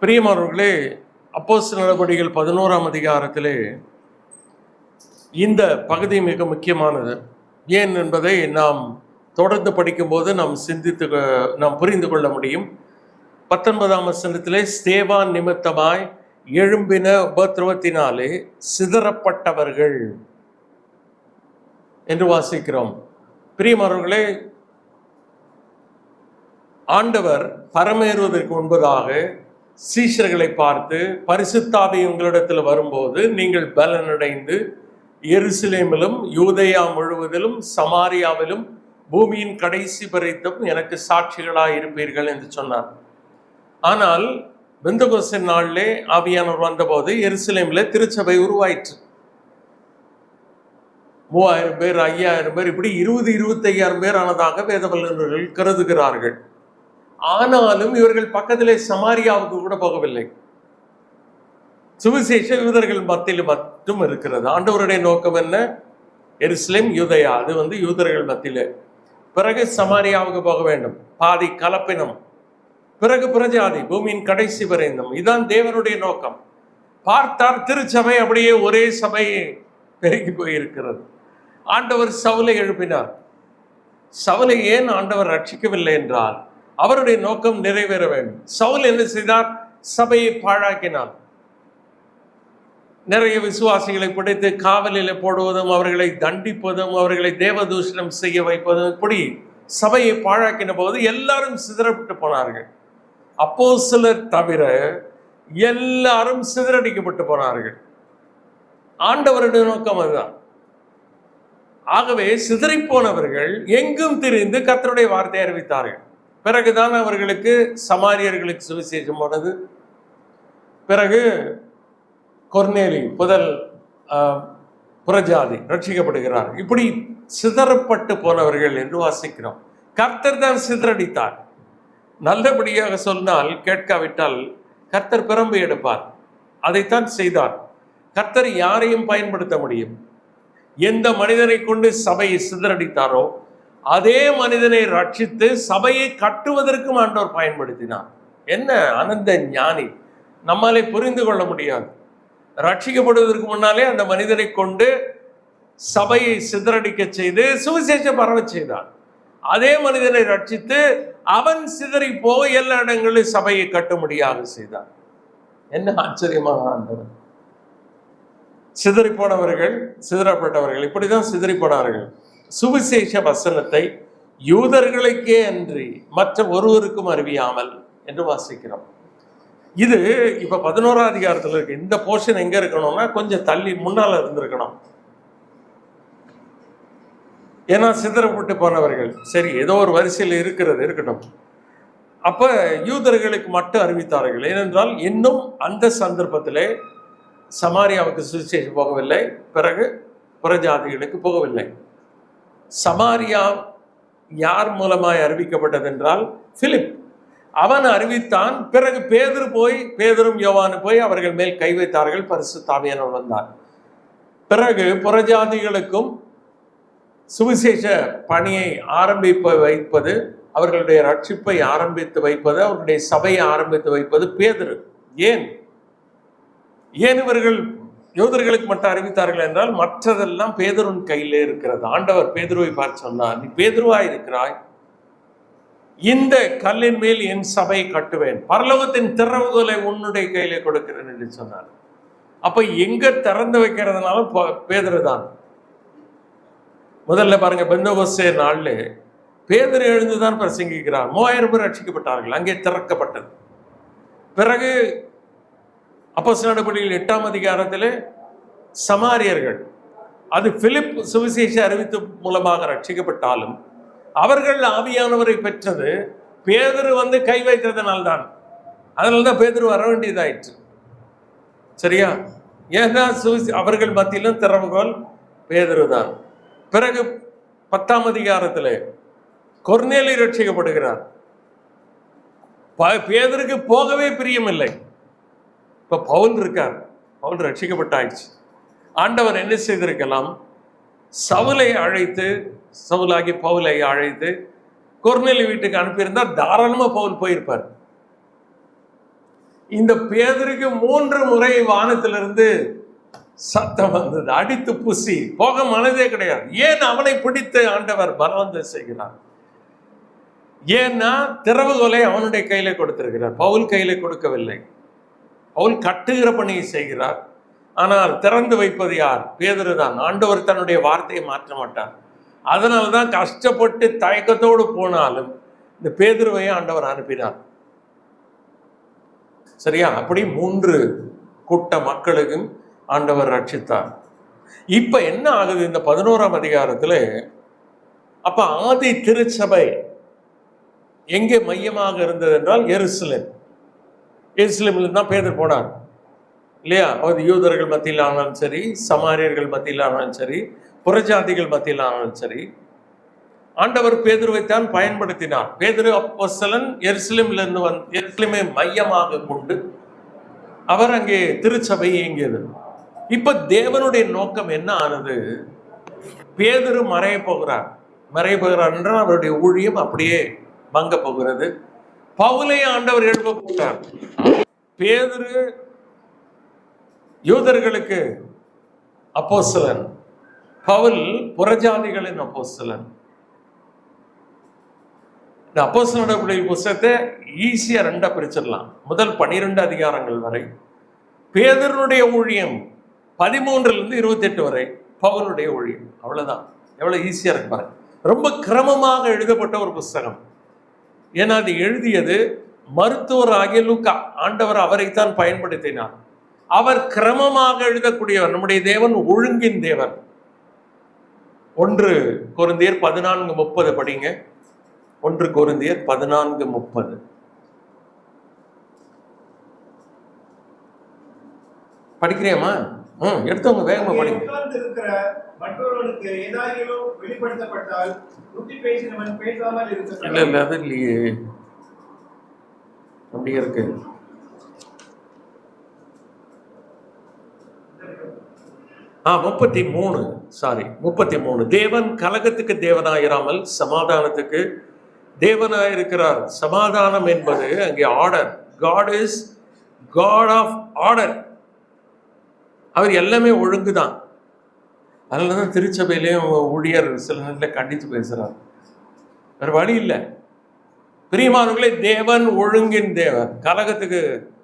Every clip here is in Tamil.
பிரியமானவர்களே, அப்போஸ்தலர் நடபடிகள் 11ஆம் அதிகாரத்திலே இந்த பகுதி மிக முக்கியமானது. ஏன் என்பதை நாம் தொடர்ந்து படிக்கும்போது நாம் புரிந்து கொள்ள முடியும். 19ஆம் வசனத்திலே ஸ்தேவான் நிமித்தமாய் எழும்பின உபத்திரவத்தினாலே சிதறப்பட்டவர்கள் என்று வாசிக்கிறோம். பிரியமானவர்களே, ஆண்டவர் பரமேறுவதற்கு முன்பதாக சீஷர்களை பார்த்து, பரிசுத்தாவி உங்களிடத்தில் வரும்போது நீங்கள் பலனடைந்து எருசலேமிலும் யூதேயா முழுவதிலும் சமாரியாவிலும் பூமியின் கடைசி வரைத்தும் எனக்கு சாட்சிகளாய் இருப்பீர்கள் என்று சொன்னார். ஆனால் பெந்தகோஸ்தே நாளிலே ஆவியானவர் வந்தபோது எருசலேமில் திருச்சபை உருவாயிற்று. 3000 பேர், 5000 பேர், இப்படி 20-25,000 பேர் ஆனதாக வேத வல்லுநர்கள் கருதுகிறார்கள். ஆனாலும் இவர்கள் பக்கத்திலே சமாரியாவுக்கு கூட போகவில்லை. சுவிசேஷ யூதர்கள் மத்தியில் மட்டும் இருக்கிறது. ஆண்டவருடைய நோக்கம் என்ன? எருசலேம், யூதேயா, அது யூதர்கள் மத்தியிலே. பிறகு சமாரியாவுக்கு போக வேண்டும், பாதி கலப்பினம், பிறகு பிரஜாதி, பூமியின் கடைசி வரைந்தும். இதுதான் தேவனுடைய நோக்கம். பார்த்தார் திருச்சபை அப்படியே ஒரே சபை பெருகி போயிருக்கிறது. ஆண்டவர் சவுலை எழுப்பினார். சவுலை ஏன் ஆண்டவர் ரட்சிக்கவில்லை என்றால் அவருடைய நோக்கம் நிறைவேற வேண்டும். சவுல் என்ன செய்தார்? சபையை பாழாக்கினார். நிறைய விசுவாசிகளை பிடித்து காவலில் போடுவதும், அவர்களை தண்டிப்பதும், அவர்களை தேவதூஷணம் செய்ய வைப்பதும், இப்படி சபையை பாழாக்கின போது எல்லாரும் சிதறப்பட்டு போனார்கள். அப்போஸ்தலர் தவிர எல்லாரும் சிதறடிக்கப்பட்டு போனார்கள். ஆண்டவருடைய நோக்கம் அதுதான். ஆகவே சிதறிப்போனவர்கள் எங்கும் திரிந்து கர்த்தருடைய வார்த்தையை அறிவித்தார்கள். பிறகுதான் அவர்களுக்கு சமாரியர்களுக்கு சுவிசேஷம் போனது. பிறகு கொர்நேலி முதல் புறஜாதி ரட்சிக்கப்படுகிறார். இப்படி சிதறப்பட்டு போனவர்கள் என்று வாசிக்கிறோம். கர்த்தர் தான் சிதறடித்தார். நல்லபடியாக சொன்னால், கேட்காவிட்டால் கர்த்தர் பிரம்பு எடுப்பார். அதைத்தான் செய்தார். கர்த்தர் யாரையும் பயன்படுத்த முடியும். எந்த மனிதனை கொண்டு சபையை சிதறடித்தாரோ அதே மனிதனை ரட்சித்து சபையை கட்டுவதற்கும் ஆண்டவர் பயன்படுத்தினார். என்ன அனந்த ஞானி! நம்மாலே புரிந்து கொள்ள முடியாது. ரட்சிக்கப்படுவதற்கு முன்னாலே அந்த மனிதனை கொண்டு சபையை சிதறடிக்க செய்து சுவிசேஷம் பரவ செய்தார். அதே மனிதனை ரட்சித்து அவன் சிதறி போக எல்லா இடங்களிலும் சபையை கட்டும்படியாக செய்தார். என்ன ஆச்சரியமாக ஆண்டவர்! சிதறி போனவர்கள், சிதறப்பட்டவர்கள் இப்படிதான் சிதறி போனார்கள். சுவிசேஷ வசனத்தை யூதர்களுக்கே அன்றி மற்ற ஒருவருக்கும் அறிவியாமல் என்று வாசிக்கிறோம். இது இப்ப 11ஆம் அதிகாரத்தில் இருக்கு. இந்த போர்ஷன் எங்க இருக்கணும்னா கொஞ்சம் தள்ளி முன்னால இருந்திருக்கணும். ஏன்னா சிதறப்பட்டு போனவர்கள் சரி ஏதோ ஒரு வரிசையில் இருக்கட்டும். அப்ப யூதர்களுக்கு மட்டும் அறிவித்தார்கள். ஏனென்றால் இன்னும் அந்த சந்தர்ப்பத்திலே சமாரியாவுக்கு சுவிசேஷம் போகவில்லை, பிறகு புறஜாதிகளுக்கு போகவில்லை. சமாரியா யார் மூலமாய் அறிவிக்கப்பட்டது என்றால் பிலிப். அவன் அறிவித்தான். பிறகு பேதுரும் யோவானும் போய் அவர்கள் மேல் கை வைத்தார்கள். பரிசுத்த ஆவியானவர் வந்தார். பிறகு புறஜாதிகளுக்கும் சுவிசேஷ பணியை வைப்பது, அவர்களுடைய ரட்சிப்பை ஆரம்பித்து வைப்பது, அவர்களுடைய சபையை ஆரம்பித்து வைப்பது பேதுரு. ஏன் இவர்கள் யூதர்களுக்கு மட்டும் அறிவித்தார்கள் என்றால் மற்றதெல்லாம் பேதுருவின் கையிலே இருக்கிறது. ஆண்டவர் பேதுருவை பார்த்து சொன்னார், நீ பேதுருவாய் இருக்கிறாய், இந்த கல்லின் மேல் என் சபையை கட்டுவேன், பரலோகத்தின் திறவுகோலை உன்னுடைய கையிலே கொடுக்கிறேன் என்று சொன்னார். அப்ப எங்க திறந்து வைக்கிறதுனால பேதுரு தான். முதல்ல பாருங்க, பெந்தகோஸ்தே நாள்ல பேதுரு எழுந்துதான் பிரசங்கிக்கிறார். 3000 பேர் ரட்சிக்கப்பட்டார்கள். அங்கே திறக்கப்பட்டது. பிறகு அப்போஸ்தலர் நடபடிகள் 8ஆம் அதிகாரத்திலே சமாரியர்கள், அது பிலிப் சுவிசேஷ அறிவித்து மூலமாக ரட்சிக்கப்பட்டாலும் அவர்கள் ஆவியானவரை பெற்றது பேதுரு கை வைத்ததனால்தான். அதனால்தான் பேதுரு வர வேண்டியதாயிற்று. சரியா? ஏன்னா அவர்கள் மத்தியிலும் திறவுகோல் பேதுரு தான். பிறகு 10ஆம் அதிகாரத்திலே கொர்நேலி ரட்சிக்கப்படுகிறார். பேதுருக்கு போகவே பிரியமில்லை. இப்ப பவுல் இருக்கார். பவுல் ரட்சிக்கப்பட்டாயிடுச்சு. ஆண்டவர் என்ன செய்திருக்கலாம்? சவுலாகி பவுலை அழைத்து கொர்நேலி வீட்டுக்கு அனுப்பியிருந்தால் தாராளமா பவுல் போயிருப்பார். இந்த பேதுருக்கு 3 முறை வானத்திலிருந்து சத்தம் வந்தது, அடித்து புசி போக மனதே கிடையாது. ஏன் அவனை பிடித்து ஆண்டவர் பலவந்தம் செய்கிறார்? ஏன்னா திறவுகோலை அவனுடைய கையில கொடுத்திருக்கிறார், பவுல் கையில கொடுக்கவில்லை. பவுல் கட்டுகிற பணியை செய்கிறார், ஆனால் திறந்து வைப்பது யார்? பேதுரு தான். ஆண்டவர் தன்னுடைய வார்த்தையை மாற்ற மாட்டார். அதனால்தான் கஷ்டப்பட்டு தயக்கத்தோடு போனாலும் இந்த பேதுருவை ஆண்டவர் அனுப்பினார். சரியா? அப்படி 3 கூட்ட மக்களுக்கும் ஆண்டவர் ரட்சித்தார். இப்ப என்ன ஆகுது இந்த 11ஆம் அதிகாரத்துல? அப்ப ஆதி திருச்சபை எங்கே மையமாக இருந்தது என்றால் எருசலேம். எருசலேம்ல தான் பேதுரு போனார் இல்லையா? அது யூதர்கள் மத்தியில் ஆனாலும் சரி, சமாரியர்கள் மத்தியில் ஆனாலும் சரி, புறஜாதிகள் மத்தியில் ஆனாலும் சரி, ஆண்டவர் பேதுருவைத்தான் பயன்படுத்தினார். பேதுரு அப்போஸ்தலன் எருசலேமில் இருந்து எருசலேமை மையமாக கொண்டு அவர் அங்கே திருச்சபை இயங்கியது. இப்ப தேவனுடைய நோக்கம் என்ன ஆனது? பேதுரு மறைய போகிறார் என்றால் அவருடைய ஊழியம் அப்படியே மங்க போகிறது. பவுலை ஆண்டவர் எழுப்ப போட்டார். பேதுரு யூதர்களுக்கு அப்போஸ்தலன், பவுல் புறஜாதிகளின் அப்போஸ்தலன். இந்த அப்போஸ்தலர் நடவடிக்கை புத்தகத்தை ஈஸியா 2 பிரிச்சிடலாம். முதல் 12 அதிகாரங்கள் வரை பேதுருடைய ஊழியம், 13 28 வரை பவுலுடைய ஊழியம். அவ்வளவுதான். எவ்வளவு ஈஸியா இருக்கு பாருங்க. ரொம்ப கிரமமாக எழுதப்பட்ட ஒரு புஸ்தகம். ஏன்னா அது எழுதியது மருத்துவர் ஆகிய லூக்கா. ஆண்டவர் அவரைத்தான் பயன்படுத்தினார். அவர் கிரமமாக எழுதக்கூடியவர். நம்முடைய தேவன் ஒழுங்கின் தேவன். 1 கொரிந்தியர் 14:30 படிங்க. 1 கொரிந்தியர் 14:30 படிக்கிறியாமா? எடுத்தவங்க வேகமா படிங்க. இல்ல அது இல்லையே, அப்படி இருக்கு. சாரி 33. தேவன் கலகத்துக்கு தேவனாயிராமல் சமாதானத்துக்கு தேவனாயிருக்கிறார். சமாதானம் என்பது அங்கே order. God is God of order. அவர் எல்லாமே ஒழுங்குதான். அதனாலதான் திருச்சபையிலேயும் ஊழியர் சில நேரத்தில் கண்டித்து பேசுறார். வேற வழி இல்லை. பிரியமானவர்களே, தேவன் ஒழுங்கின் தேவன், கலகத்துக்கு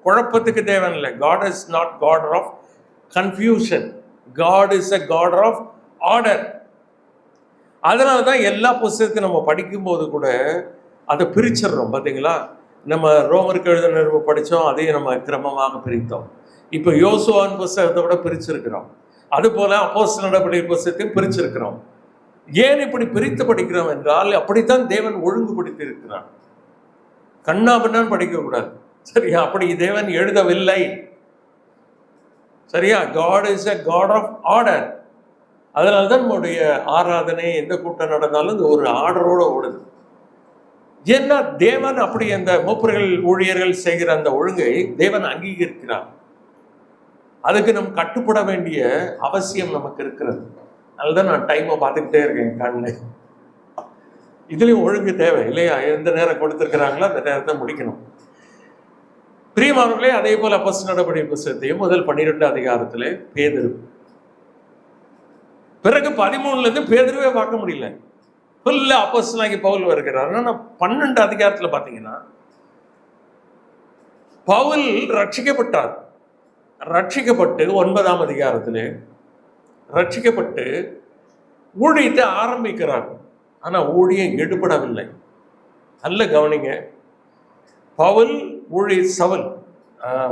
குழப்பத்துக்கு தேவன் இல்லை. God is not God of confusion. God is a God of order. அதனால தான் எல்லா புத்தகத்தையும் நம்ம படிக்கும்போது கூட அதை பிரிச்சிடறோம். பார்த்தீங்களா? நம்ம ரோமருக்கு எழுதின நிருபம் படித்தோம், அதையும் நம்ம கிரமமாக பிரித்தோம். இப்போ யோசுவான் புத்தகத்தை கூட பிரிச்சிருக்கிறோம். அதுபோல அப்போஸ்தலர் நடவடிக்கை புத்தகத்தையும் பிரிச்சிருக்கிறோம். ஏன் இப்படி பிரித்து படிக்கிறோம் என்றால் அப்படித்தான் தேவன் ஒழுங்குபடுத்தி இருக்கிறார். கண்ணாபண்ணான்னு படிக்கக்கூடாது. சரியா? அப்படி தேவன் எழுதவில்லை. சரியா? God is a God of order. அதனால்தான் நம்முடைய ஆராதனை எந்த கூட்டம் நடந்தாலும் இந்த ஒரு ஆர்டரோட ஓடுது. ஏன்னா தேவன் அப்படி அந்த மூப்பர்கள் ஊழியர்கள் செய்கிற அந்த ஒழுங்கை தேவன் அங்கீகரிக்கிறார். அதுக்கு நம்ம கட்டுப்பட வேண்டிய அவசியம் நமக்கு இருக்கிறது. அதுதான் நான் டைமை பார்த்துக்கிட்டே இருக்கேன் கண்ணு. இதுலயும் ஒழுங்கு தேவை இல்லையா? எந்த நேரம் கொடுத்திருக்கிறாங்களோ அந்த நேரத்தை முடிக்கணும். பிரியமானவர்களே, அதே போல அப்போஸ்தலர் நடவடிக்கை புத்தகத்தையும் முதல் 12 அதிகாரத்திலே பேதுரு, பிறகு 13 பேதுருவே பார்க்க முடியல. ஃபுல்லா அப்போஸ்தலனாகிய பவுல் வருகிறார். ஆனா 12 அதிகாரத்துல பாத்தீங்கன்னா பவுல் ரட்சிக்கப்பட்டார். ரட்சிக்கப்பட்டு 9ஆம் அதிகாரத்திலே ரட்சிக்கப்பட்டு ஊழியத்தை ஆரம்பிக்கிறார். ஆனா ஊழியம் எடுபடவில்லை. நல்ல கவனிங்க. பவுல் சவுல்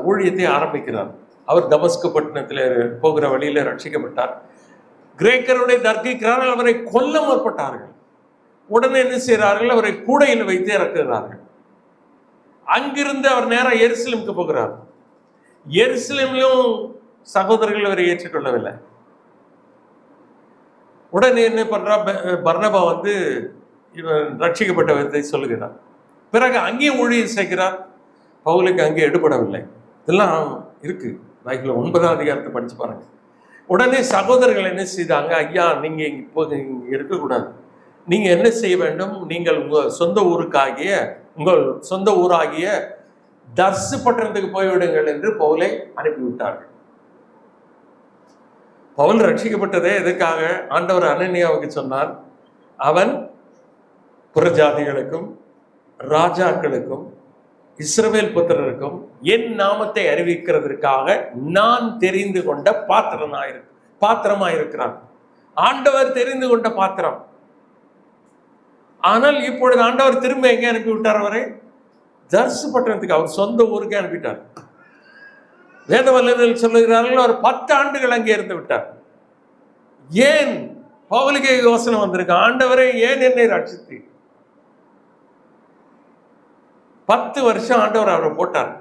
ஊழியத்தை ஆரம்பிக்கிறார். அவர் தமஸ்கு பட்டணத்தில் போகிற வழியில ரட்சிக்கப்பட்டார். கிரேக்கருடைய தர்க்கிக்கிறார்கள். அவரை கொல்ல முற்பட்டார்கள். உடனே என்ன செய்கிறார்கள்? அவரை கூடையில் வைத்து இறக்குகிறார்கள். அங்கிருந்து அவர் நேராக எருசலேமுக்கு போகிறார். எருசலேமிலும் சகோதரர்கள் அவரை ஏற்றுக்கொள்ளவில்லை. உடனே என்ன பண்றா? பர்னபா இவன் ரட்சிக்கப்பட்ட விதத்தை சொல்லுகிறார். பிறகு அங்கேயும் ஊழியம் செய்கிறார். பவுலுக்கு அங்கே எடுபடவில்லை. இதெல்லாம் இருக்கு பைபிள்ல. 9ஆம் அதிகாரத்தை படிச்சு பாருங்க. உடனே சகோதரர்கள் என்ன செய்தாங்க? ஐயா, நீங்க இப்போ இங்க இருக்கக்கூடாது. நீங்க என்ன செய்ய வேண்டும்? நீங்கள் உங்கள் சொந்த ஊராகிய தர்சு பட்டணத்துக்கு போய்விடுங்கள் என்று பவுலை அனுப்பிவிட்டார்கள். பவுல் ரட்சிக்கப்பட்டதே எதுக்காக? ஆண்டவர் அனனியாவுக்கு சொன்னார், அவன் புறஜாதிகளுக்கும் ராஜாக்களுக்கும் இஸ்ரவேல் புத்திரருக்கும் என் நாமத்தை அறிவிக்கிறதற்காக நான் தெரிந்து கொண்ட பாத்திரமாயிருக்கிறான். ஆண்டவர் தெரிந்து கொண்ட பாத்திரம். ஆனால் இப்பொழுது ஆண்டவர் திரும்ப எங்கே அனுப்பிவிட்டார்? அவரை தர்சு பட்டணத்துக்கு, அவர் சொந்த ஊருக்கே அனுப்பிட்டார். வேத வல்லுநர்கள் சொல்லுகிறார்கள், அவர் 10 ஆண்டுகள் அங்கே இருந்து விட்டார். ஏன்? பவுலுக்கு யோசனை வந்திருக்கு, ஆண்டவரே ஏன் என்னை ரட்சித்து? 10 வருஷம் ஆண்டவர் அவரை போட்டார்.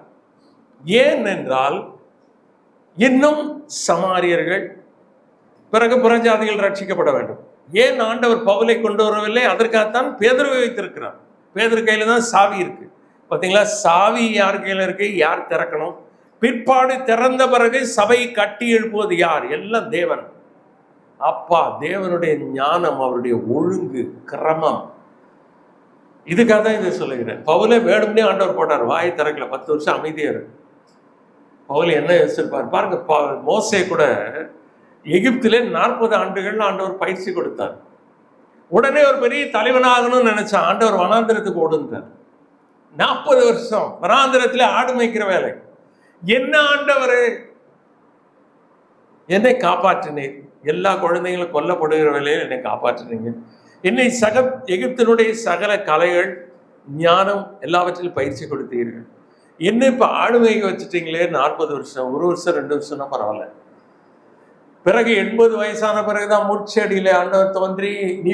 ஏன் என்றால், இன்னும் சமாரியர்கள் பிறகு புறஜாதிகள் ரட்சிக்கப்பட வேண்டும். ஏன் ஆண்டவர் பவுலை கொண்டு வரவில்லை? அதற்காகத்தான் பேதுருவை வைத்திருக்கிறார். பேதுரு கையில தான் சாவி இருக்கு. பார்த்தீங்களா? சாவி யார் கையில இருக்கு? யார் திறக்கணும்? பிற்பாடு திறந்த பிறகு சபை கட்டி எழுப்புவது யார்? எல்லாம் தேவன். அப்பா, தேவனுடைய ஞானம், அவருடைய ஒழுங்கு, கிரமம். இதுக்காக தான் இதை சொல்லுகிறேன். பவுலை வேணும்னே ஆண்டவர் போட்டார், வாயை திறக்கல, 10 வருஷம் அமைதியா இருக்கு. பவுல் என்ன யோசிச்சிருப்பார் பாருங்க. மோசே கூட எகிப்திலே 40 ஆண்டுகள் ஆண்டவர் பயிற்சி கொடுத்தார். உடனே ஒரு பெரிய தலைவனாகணும்னு நினைச்சா ஆண்டவர் வனாந்திரத்துக்கு ஓடுன்றார். 40 வருஷம் வனாந்திரத்தில் ஆடு மேய்க்கிற வேலை. என்ன ஆண்டவரே, என்னை காப்பாற்றினீர். எல்லா குழந்தைகளும் கொல்லப்படுகிற வேலையில் என்னை காப்பாற்றினீங்க. என்னை எகிப்தினுடைய சகல கலைகள், ஞானம் எல்லாவற்றிலும் பயிற்சி கொடுத்தீர்கள். என்ன இப்ப ஆடு மேய்க்க வச்சுட்டீங்களே 40 வருஷம், 1 வருஷம் 2 வருஷம்னா பரவாயில்ல. பிறகு 80 வயசான பிறகுதான் முச்சடியில ஆண்டவர் தோன்றி, நீ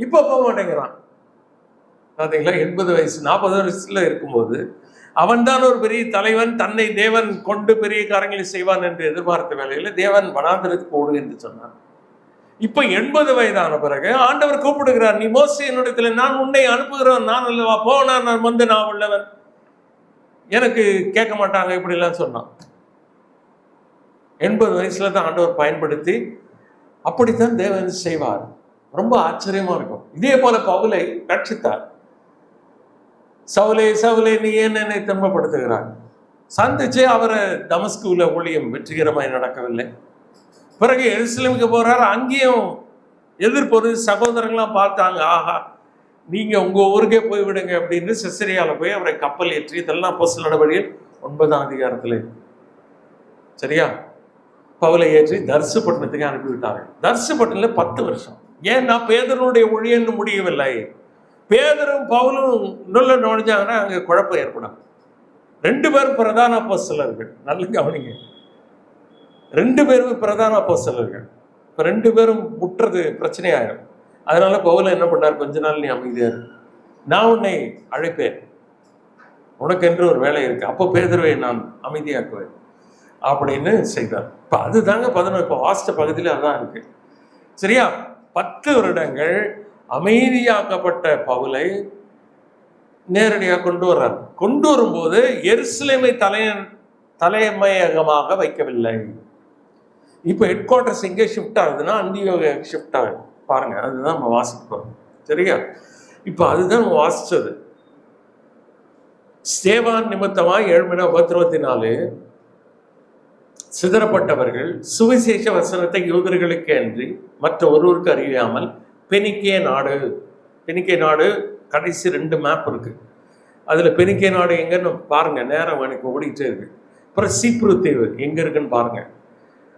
இப்ப போக மாட்டேங்கிறான். பார்த்தீங்களா? 80 வயசு 40 வருஷத்துல இருக்கும்போது அவன் தான் ஒரு பெரிய தலைவன், தன்னை தேவன் கொண்டு பெரிய காரியங்களை செய்வான் என்று எதிர்பார்த்த வேலையில தேவன் வனாந்திரத்துக்கு ஓடு என்று சொன்னார். இப்ப 80 வயதான பிறகு ஆண்டவர் கூப்பிடுகிறார், நீ மோசேயினிடத்துல, நான் உன்னை அனுப்புகிறவன் நான் அல்லவா, போனா நான் வந்து நான் உள்ளவன், எனக்கு கேட்க மாட்டாங்க, இப்படி எல்லாம் சொன்னான். 80 வயசுல தான் ஆண்டவர் பயன்படுத்தி அப்படித்தான் தேவன் செய்வார். ரொம்ப ஆச்சரியமா இருக்கும். இதே போல பவுலை ரட்சித்தார். சவுலே சவுலே நீ ஏன் என்னை துன்பப்படுத்துகிறார்? சந்திச்சு அவரை தமஸ்குல ஊழியம் வெற்றிகரமாய் நடக்கவில்லை. பிறகு எருசலேமுக்கு போறாரு. அங்கேயும் எதிர்ப்பு சகோதரங்களாம் பார்த்தாங்க, ஆஹா நீங்க உங்க ஊருக்கே போய் விடுங்க அப்படின்னு செசரியால போய் அவரை கப்பல் ஏற்றி, இதெல்லாம் அப்போஸ்தலர் நடவடிக்கைகள் 9ஆம் அதிகாரத்துல. சரியா? பவுலை ஏற்றி தர்சு பட்டணத்துக்கு அனுப்பிவிட்டார்கள். தர்சு பட்டணத்துல 10 வருஷம். ஏன்னா பேதுருடைய ஊழியம் முடியவில்லை. பேதுரும் பவுலும் உள்ள நுழைஞ்சாங்கன்னா அங்கே குழப்பம் ஏற்படும். 2 பேரும் பிரதான அப்போஸ்தலர்கள். நல்ல கவனிங்க, 2 பேரும் பிரதான அப்போஸ்தலர்கள். இப்போ 2 பேரும் முட்டுறது பிரச்சனையாயிரும். அதனால பவுல என்ன பண்ணார், கொஞ்ச நாள் நீ அமைதியா இரு, நான் உன்னை அழைப்பேன், உனக்கென்று ஒரு வேலை இருக்கு, அப்போ பேதுருவை நான் அமைதியாக்குவேன் அப்படின்னு செய்தார். இப்போ அதுதாங்க 11 இப்போ வாஸ்ட பகுதியில் அதான் இருக்கு. சரியா? 10 வருடங்கள் அமைதியாக்கப்பட்ட பவுலை நேரடியாக கொண்டு வர்றார். கொண்டு வரும்போது எருசலேமை தலைமையகமாக வைக்கவில்லை. இப்போ ஹெட் குவார்டர்ஸ் எங்கே ஷிஃப்ட் ஆகுதுன்னா அந்தியோகியா ஷிஃப்ட் ஆகுது. பாருங்க, அதுதான் நம்ம வாசிப்போம். சரியா? இப்போ அதுதான் நம்ம வாசிச்சது. ஸ்தேவான் நிமித்தமாக எழுப்பின உபத்திரவத்தினாலே சிதறப்பட்டவர்கள் சுவிசேஷ வசனத்தை யூதர்களுக்கு அன்றி மற்ற ஒருவருக்கு அறியாமல் பெனிக்கே நாடு கடைசி 2 மேப் இருக்கு. அதுல பெனிக்கே நாடு எங்கன்னு பாருங்க, நேரம் எனக்கு ஓடிக்கிட்டே இருக்கு. அப்புறம் சீப்ரு தீவு எங்க இருக்குன்னு பாருங்க.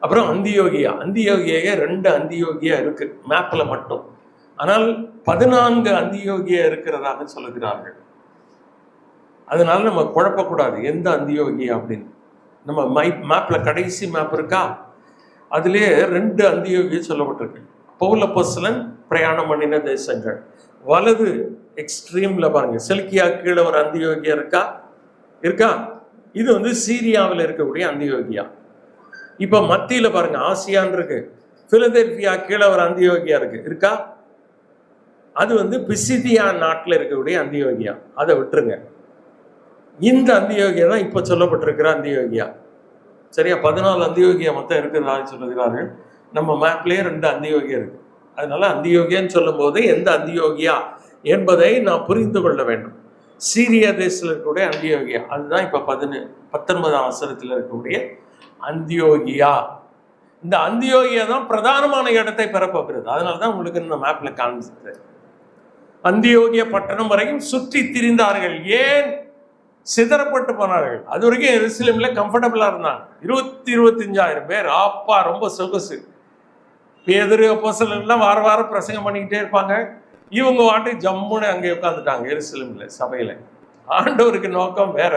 அப்புறம் அந்தியோகியா 2 அந்தியோகியா இருக்கு மேப்ல மட்டும். ஆனால் 14 அந்தியோகியா இருக்கிறதாக சொல்லுகிறார்கள். அதனால நம்ம குழப்பக்கூடாது எந்த அந்தியோகியா அப்படின்னு. நம்ம மேப்ல கடைசி மேப் இருக்கா, அதுலயே 2 அந்தியோகியா சொல்லப்பட்டிருக்கு. பவுல் அப்போஸ்தலன் பிரயாணம் பண்ணின தேசங்கள். வலது எக்ஸ்ட்ரீம்ல பாருங்க, செல்கியா கீழே ஒரு அந்தியோகியா இருக்கா. இது சீரியாவில் இருக்கக்கூடிய அந்தியோகியா. இப்ப மத்தியில பாருங்க ஆசியான் இருக்கு. பிலதெல்பியா கீழே ஒரு அந்தியோகியா இருக்கா. அது பிசிதியா நாட்டில் இருக்கக்கூடிய அந்தியோகியா. அதை விட்டுருங்க. இந்த அந்தியோகியா தான் இப்ப சொல்லப்பட்டிருக்கிற அந்தியோகியா. சரியா? 14 அந்தியோகியா மொத்தம் இருக்கிறதாக சொல்லுகிறார்கள். நம்ம மேப்லேயே 2 அந்தியோகியா இருக்கு. அதனால அந்தியோகியான்னு சொல்லும் போது எந்த அந்தியோகியா என்பதை நாம் புரிந்து கொள்ள வேண்டும். சீரியா தேசத்தில் இருக்கக்கூடிய அந்தியோகியா, அதுதான் இப்போ 19ஆம் வசனத்தில் இருக்கக்கூடிய அந்தியோகியா. இந்த அந்தியோகியா தான் பிரதானமான இடத்தை பெறப்போகிறது. அதனால தான் உங்களுக்கு இந்த மேப்ல காமிச்சது. அந்தியோகியா பட்டணம் வரைக்கும் சுற்றி திரிந்தார்கள். ஏன் சிதறப்பட்டு போனார்கள்? அது வரைக்கும் எருசலேம்ல கம்ஃபர்டபுளா இருந்தாங்க. 25,000 பேர். அப்பா ரொம்ப சொகுசு. பேதுரு அப்போஸ்தலர்கள் வார வாரம் பிரசங்கம் பண்ணிக்கிட்டே இருப்பாங்க. இவங்க வாட்டி ஜம்முன்னு அங்கே உட்காந்துட்டாங்க எருசலேம்ல சபையில. ஆண்டவருக்கு நோக்கம் வேற.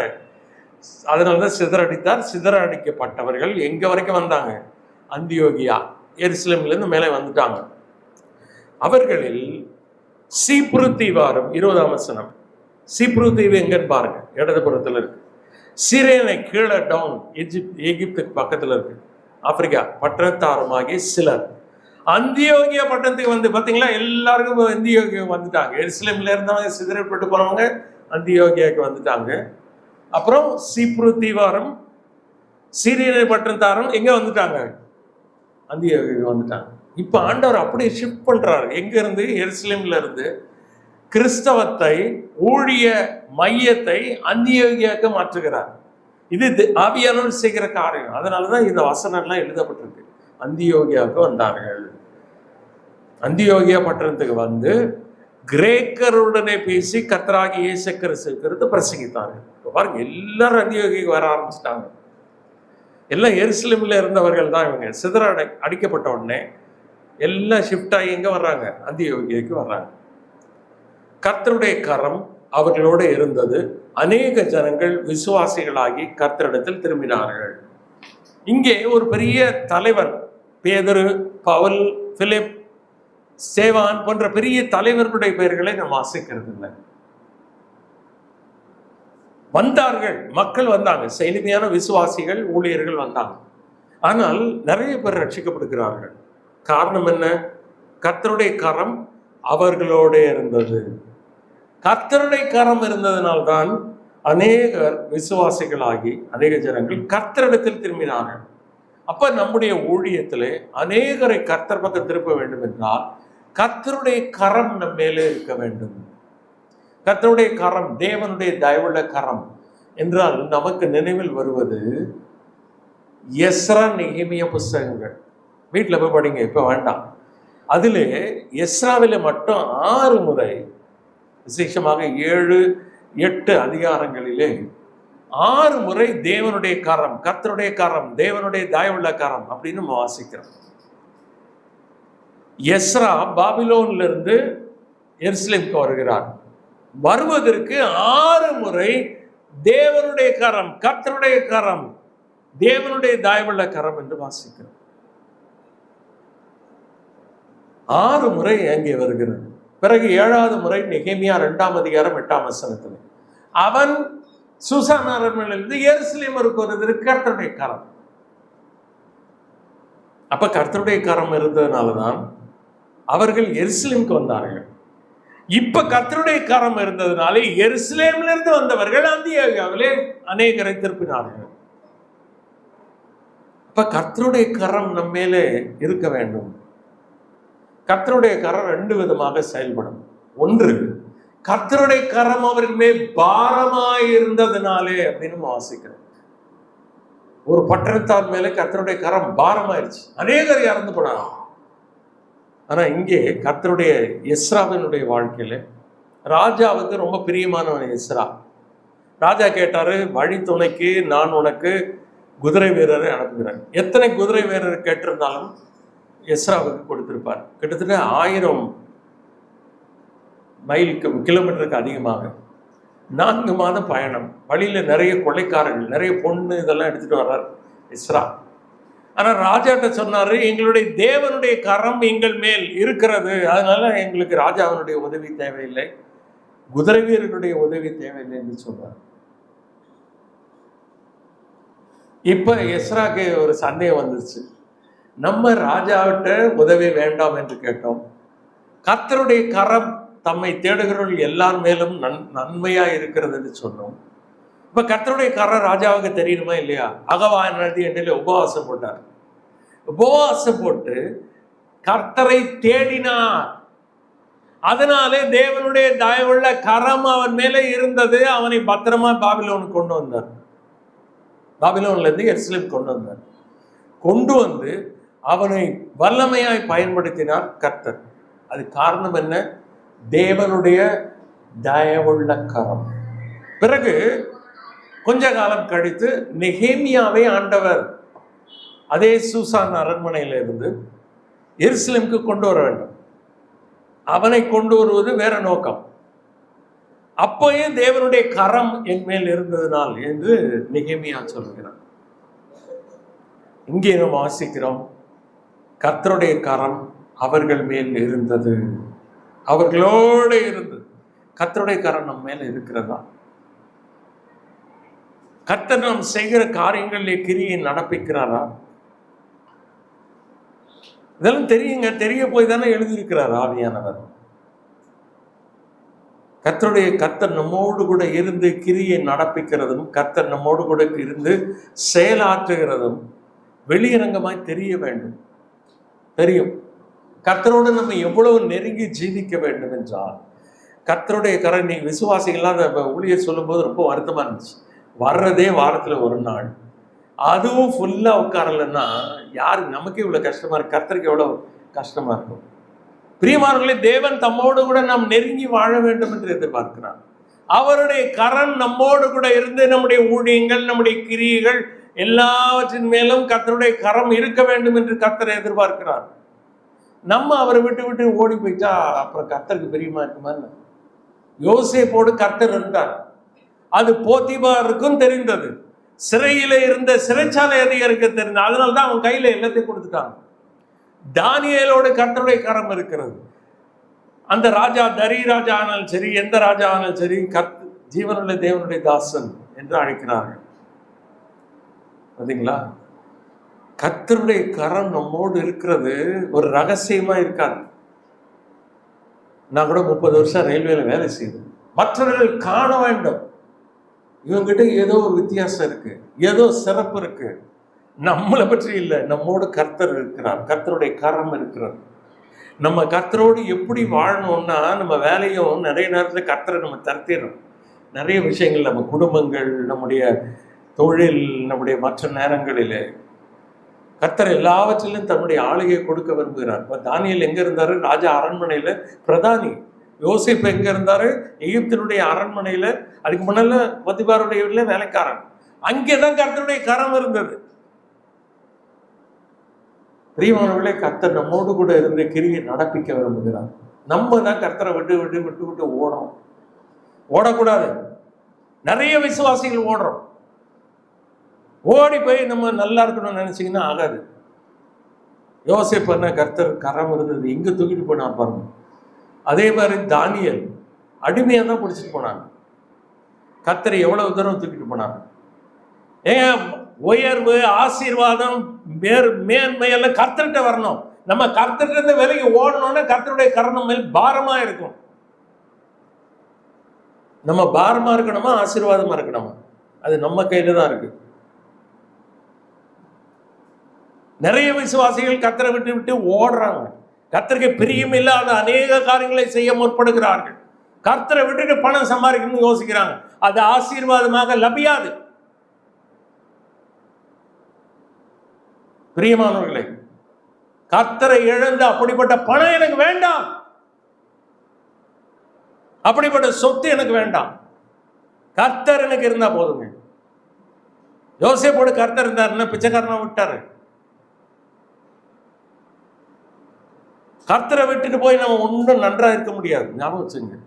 அதனாலதான் சிதறடித்தார். சிதறடிக்கப்பட்டவர்கள் எங்க வரைக்கும் வந்தாங்க? அந்தியோகியா, எருசலேம்ல இருந்து மேலே வந்துட்டாங்க. அவர்களில் சீப்ரு தீவாரும் 20ஆம் வசனம். சீப்ரு தீவு எங்கன்னு பாருங்க, இடதுபுறத்துல இருக்கு. சிரேனை கீழே டவுன், எகிப்துக்கு பக்கத்துல இருக்கு. ஆப்பிரிக்கா பட்டணத்தாருமாகிய சிலர் அந்தியோகியா பட்டணத்துக்கு வந்து பாத்தீங்களா, எல்லாருக்கும் அந்தியோகியா வந்துட்டாங்க. எருசலேம்ல இருந்தவங்க சிதறப்பட்டு போனவங்க அந்தியோகியாவுக்கு வந்துட்டாங்க. அப்புறம் சீப்ரு தீவாரும் சிரேனை பட்டணத்தாரும் எங்க வந்துட்டாங்க? அந்தியோகியாவுக்கு வந்துட்டாங்க. இப்ப ஆண்டவர் அப்படியே ஷிஃப்ட் பண்றாரு. எங்க இருந்து? எருசலேம்ல இருந்து கிறிஸ்தவத்தை, ஊழிய மையத்தை அந்தியோகியாவுக்கு மாற்றுகிறார். இது ஆவியானவர் செய்கிற காரியம். அதனாலதான் இந்த வசனம் எல்லாம் எழுதப்பட்டிருக்கு. அந்தியோகியாவுக்கு வந்தார்கள். அந்தியோகியா பட்டணத்துக்கு வந்து கிரேக்கருடனே பேசி கர்த்தராகிய இயேசு கிறிஸ்து பிரசங்கித்தார்கள். பாருங்க, எல்லாரும் அந்தியோகியாவுக்கு வர ஆரம்பிச்சிட்டாங்க. எல்லாம் எருசலேம்ல இருந்தவர்கள் தான் இவங்க. சிதற அடிக்கப்பட்ட உடனே எல்லாம் ஷிஃப்ட் ஆகி எங்க வர்றாங்க? அந்தியோகியாவுக்கு வர்றாங்க. கர்த்தருடைய கரம் அவர்களோடு இருந்தது. அநேக ஜனங்கள் விசுவாசிகளாகி கர்த்தரிடத்தில் திரும்பினார்கள். இங்கே ஒரு பெரிய தலைவர், பேதுரு, பவுல், பிலிப், சேவான் போன்ற பெரிய தலைவர்களுடைய பெயர்களை நாம் வாசிக்கிறது இல்லை. வந்தார்கள், மக்கள் வந்தாங்க, எளிமையான விசுவாசிகள், ஊழியர்கள் வந்தாங்க. ஆனால் நிறைய பேர் ரட்சிக்கப்படுகிறார்கள். காரணம் என்ன? கர்த்தருடைய கரம் அவர்களோட இருந்தது. கர்த்தருடைய கரம் இருந்ததனால்தான் அநேகர் விசுவாசிகளாகி அநேக ஜனங்கள் கர்த்தரிடத்தில் திரும்பினார்கள். அப்ப நம்முடைய ஊழியத்திலே அநேகரை கர்த்தர் பக்கம் திருப்ப வேண்டும் என்றால் கர்த்தருடைய கரம் நம் மேலே இருக்க வேண்டும். கர்த்தருடைய கரம், தேவனுடைய தயவுள்ள கரம் என்றால் நமக்கு நினைவில் வருவது எஸ்ரா, நெகேமியா புஸ்தகங்கள். வீட்டில் போய் படிங்க, இப்ப வேண்டாம். அதுல எஸ்ராவில மட்டும் 6 முறை, விசேஷமாக 7, 8 அதிகாரங்களிலே 6 முறை தேவனுடைய கரம், கர்த்தருடைய கரம், தேவனுடைய தயவுள்ள கரம் அப்படின்னு நம்ம வாசிக்கிறோம். எஸ்ரா பாபிலோன்ல இருந்து எருசலேமுக்கு வருகிறார். வருவதற்கு 6 முறை தேவனுடைய கரம், கர்த்தருடைய கரம், தேவனுடைய தயவுள்ள கரம் என்று வாசிக்கிறோம். 6 முறை அங்கே வருகிறது. பிறகு 7வது முறை நெகேமியா 2ஆம் அதிகாரம் 8ஆம் வசனத்தில் அவன் சூசான் அரண்மனையிலிருந்து எருசலேமுக்கு வருவதற்கு கர்த்தருடைய கரம். அப்ப கர்த்தருடைய கரம் இருந்ததுனாலதான் அவர்கள் எருசலேமுக்கு வந்தார்கள். இப்ப கர்த்தருடைய கரம் இருந்ததுனால எருசலேமிலிருந்து இருந்து வந்தவர்கள் அந்தியோகியாவிலே அநேகரை திருப்பினார்கள். அப்ப கர்த்தருடைய கரம் நம்ம மேலே இருக்க வேண்டும். கர்த்தருடைய கரம் 2 விதமாக செயல்படும். ஒன்று, கர்த்தருடைய கரம் அவர்கள் மேல் பாரமாய் இருந்ததுனாலே அப்படின்னு வாசிக்கிறோம். ஒரு பட்டணத்தார் மேலே கர்த்தருடைய கரம் பாரமாயிருச்சு, அநேகர் இறந்து போனாங்க. ஆனா இங்கே கர்த்தருடைய எஸ்ராவினுடைய வாழ்க்கையில ராஜாவுக்கு ரொம்ப பிரியமானவன் எஸ்ரா. ராஜா கேட்டாரு, வழி துணைக்கு நான் உனக்கு குதிரை வீரரை அனுப்புகிறேன். எத்தனை குதிரை வீரர் கேட்டிருந்தாலும் எஸ்ராவுக்கு கொடுத்திருப்பார். கிட்டத்தட்ட 1000 மைலுக்கு கிலோமீட்டருக்கு அதிகமாக 4 மாதம் பயணம். வழியில நிறைய கொள்ளைக்காரர்கள், நிறைய பொண்ணு இதெல்லாம் எடுத்துட்டு வர்றார் எஸ்ரா. ஆனா ராஜாட்ட சொன்னாரு, எங்களுடைய தேவனுடைய கரம் எங்கள் மேல் இருக்கிறது, அதனால எங்களுக்கு ராஜாவினுடைய உதவி தேவையில்லை, குதிரை வீரர்களுடைய உதவி தேவையில்லை என்று சொன்னார். இப்ப எஸ்ராக்கு ஒரு சந்தேகம் வந்துருச்சு. நம்ம ராஜாவிட்ட உதவி வேண்டாம் என்று கேட்டோம், கர்த்தருடைய கரம் தம்மை தேடுகிறவர்கள் எல்லார் மேலும் நன்மையா இருக்கிறது என்று சொன்னோம். இப்ப கர்த்தருடைய கரம் ராஜாவுக்கு தெரியணுமா இல்லையா? அகவா நதி என்று உபவாசம் போட்டார். உபவாசம் போட்டு கர்த்தரை தேடினார். அதனாலே தேவனுடைய தயவுள்ள கரம் அவன் மேலே இருந்தது. அவனை பத்திரமா பாபிலோனுக்கு கொண்டு வந்தார். பாபிலோன்ல இருந்து எருசலேம் கொண்டு வந்தார். கொண்டு வந்து அவனை வல்லமையாய் பயன்படுத்தினார் கர்த்தர். அது காரணம் என்ன? தேவனுடைய தயவுள்ள கரம். பிறகு கொஞ்ச காலம் கழித்து நெகேமியாவை ஆண்டவர் அதே சூசான் அரண்மனையில இருந்து எருசலேமுக்கு கொண்டு வர வேண்டும். அவனை கொண்டு வருவது வேற நோக்கம். அப்போயே தேவனுடைய கரம் என் மேல் இருந்ததுனால் என்று நெகேமியா சொல்கிறான். இங்கே நாம் வாசிக்கிறோம், கர்த்தருடைய கரம் அவர்கள் மேல் இருந்தது, அவர்களோடு இருந்தது. கர்த்தருடைய கரம் நம்ம மேல இருக்கிறதா? கர்த்தர் நாம் செய்கிற காரியங்களிலே கிரியை நடப்பிக்கிறாரா? இதெல்லாம் தெரியுங்க. தெரிய போய் தானே எழுதியிருக்கிறார் ஆவியானவர். கர்த்தர் நம்மோடு கூட இருந்து கிரியை நடப்பிக்கிறதும், கர்த்தர் நம்மோடு கூட இருந்து செயலாற்றுகிறதும் வெளியரங்கமாய் தெரிய வேண்டும். தெரியும் கர்த்தரோடு நம்ம எவ்வளவு நெருங்கி ஜீவிக்க வேண்டும் என்றால், கர்த்தருடைய கரம். நீ விசுவாசிகள்லாம் அந்த ஊழியர் சொல்லும்போது ரொம்ப வருத்தமா இருந்துச்சு. வர்றதே வாரத்துல ஒரு நாள், அதுவும் ஃபுல்லா உட்காரலன்னா யாரு? நமக்கே இவ்வளவு கஷ்டமா இருக்கு, கர்த்தருக்கு எவ்வளவு கஷ்டமா இருக்கும். பிரியமானவர்களே, தேவன் தம்மோடு கூட நாம் நெருங்கி வாழ வேண்டும் என்று எதிர்பார்க்கிறார். அவருடைய கரம் நம்மோடு கூட இருந்து நம்முடைய ஊழியங்கள், நம்முடைய கிரியைகள் எல்லாவற்றின் மேலும் கர்த்தருடைய கரம் இருக்க வேண்டும் என்று கர்த்தரை எதிர்பார்க்கிறார். நம்ம அவரை விட்டு விட்டு ஓடி போயிட்டா அப்புறம் கர்த்தருக்கு பிரியமா இருக்குமா? யோசேப்போடு கர்த்தர் இருந்தார். அது போத்திபாருக்கும் தெரிந்தது, சிறையில இருந்த சிறைச்சாலை அதிகாரிக்கு தெரிந்தது. அதனால்தான் அவன் கையில எல்லாத்தையும் கொடுத்துட்டாங்க. தானியேலோடு கர்த்தருடைய கரம் இருக்கிறது. அந்த ராஜா, தரி ராஜா ஆனாலும் சரி, எந்த ராஜா ஆனாலும் சரி, ஜீவனுள்ள தேவனுடைய தாசன் என்று அழைக்கிறார்கள். பார்த்தீங்களா? கர்த்தருடைய கரம் நம்மோடு இருக்கிறது ஒரு ரகசியமா இருக்காது. நான் கூட 30 வருஷம் ரயில்வேல வேலை செய்தேன். மற்றவர்கள் காண வேண்டும், இவங்கிட்ட ஏதோ ஒரு வித்தியாசம் இருக்கு, ஏதோ சிறப்பு இருக்கு. நம்மளை பற்றி இல்லை, நம்மோடு கர்த்தர் இருக்கிறார், கர்த்தருடைய கரம் இருக்கிறார். நம்ம கர்த்தரோடு எப்படி வாழணும்னா, நம்ம வேலையும் நிறைய நேரத்தில் கர்த்தரை நம்ம தரத்திடும். நிறைய விஷயங்கள், நம்ம குடும்பங்கள், நம்முடைய தொழில், நம்முடைய மற்ற நேரங்களிலே கர்த்தர் எல்லாவற்றிலும் தன்னுடைய ஆளுகையை கொடுக்க விரும்புகிறார். இப்போ தானியேல் எங்க இருந்தாரு? ராஜா அரண்மனையில பிரதானி. யோசேப்பு எங்க இருந்தாரு? எகிப்தினுடைய அரண்மனையில. அதுக்கு முன்னால போத்திபாருடைய வீட்டுல வேலைக்காரன். அங்கேதான் கர்த்தருடைய கரம் இருந்தது. பிரியமானவர்களே, கர்த்தர் நம்மோடு கூட இருந்து கிரியை நடப்பிக்க விரும்புகிறார். நம்ம தான் கர்த்தரை விட்டு விட்டு விட்டு விட்டு ஓடுறோம். ஓடக்கூடாது. நிறைய விசுவாசிகள் ஓடுறோம். ஓடி போய் நம்ம நல்லா இருக்கணும்னு நினைச்சீங்கன்னா ஆகாது. யோசேப்பு என்ன, கர்த்தர் கரம் இருந்தது, இங்க தூக்கிட்டு போனார் பாருங்க. அதே மாதிரி தானியேல் அடிமையா தான் பிடிச்சிட்டு போனாங்க. கர்த்தரை எவ்வளவு தூரம் தூக்கிட்டு போனாங்க. ஏன் உயர்வு, ஆசீர்வாதம், மேன்மையெல்லாம் கர்த்தர்கிட்ட வரணும். நம்ம கர்த்தர்கிட்ட இருந்து விலைக்கு ஓடணும்னா கர்த்தருடைய கரணம் மேல் பாரமா இருக்கும். நம்ம பாரமா இருக்கணுமா, ஆசீர்வாதமா இருக்கணுமா? அது நம்ம கையில தான் இருக்கு. நிறைய விசுவாசிகள் கர்த்தரை விட்டு விட்டு ஓடுறாங்க. கர்த்தருக்கு பிரியம் இல்லாத அநேக காரியங்களை செய்ய முற்படுகிறார்கள். கர்த்தரை விட்டுட்டு பணம் சம்பாதிக்கணும்னு யோசிக்கிறாங்க. அது ஆசீர்வாதமாக லபியாது. பிரியமானவர்களே, கர்த்தரை இழந்து அப்படிப்பட்ட பணம் எனக்கு வேண்டாம், அப்படிப்பட்ட சொத்து எனக்கு வேண்டாம், கர்த்தர் எனக்கு இருந்தா போதுங்க. யோசேப்போடு கர்த்தர் இருந்தாருன்னா பிச்சைக்காரனா விட்டாரு. கர்த்தரை விட்டுட்டு போய் நம்ம ஒன்றும் நன்றா இருக்க முடியாது. ஞாபகம் வச்சுங்க,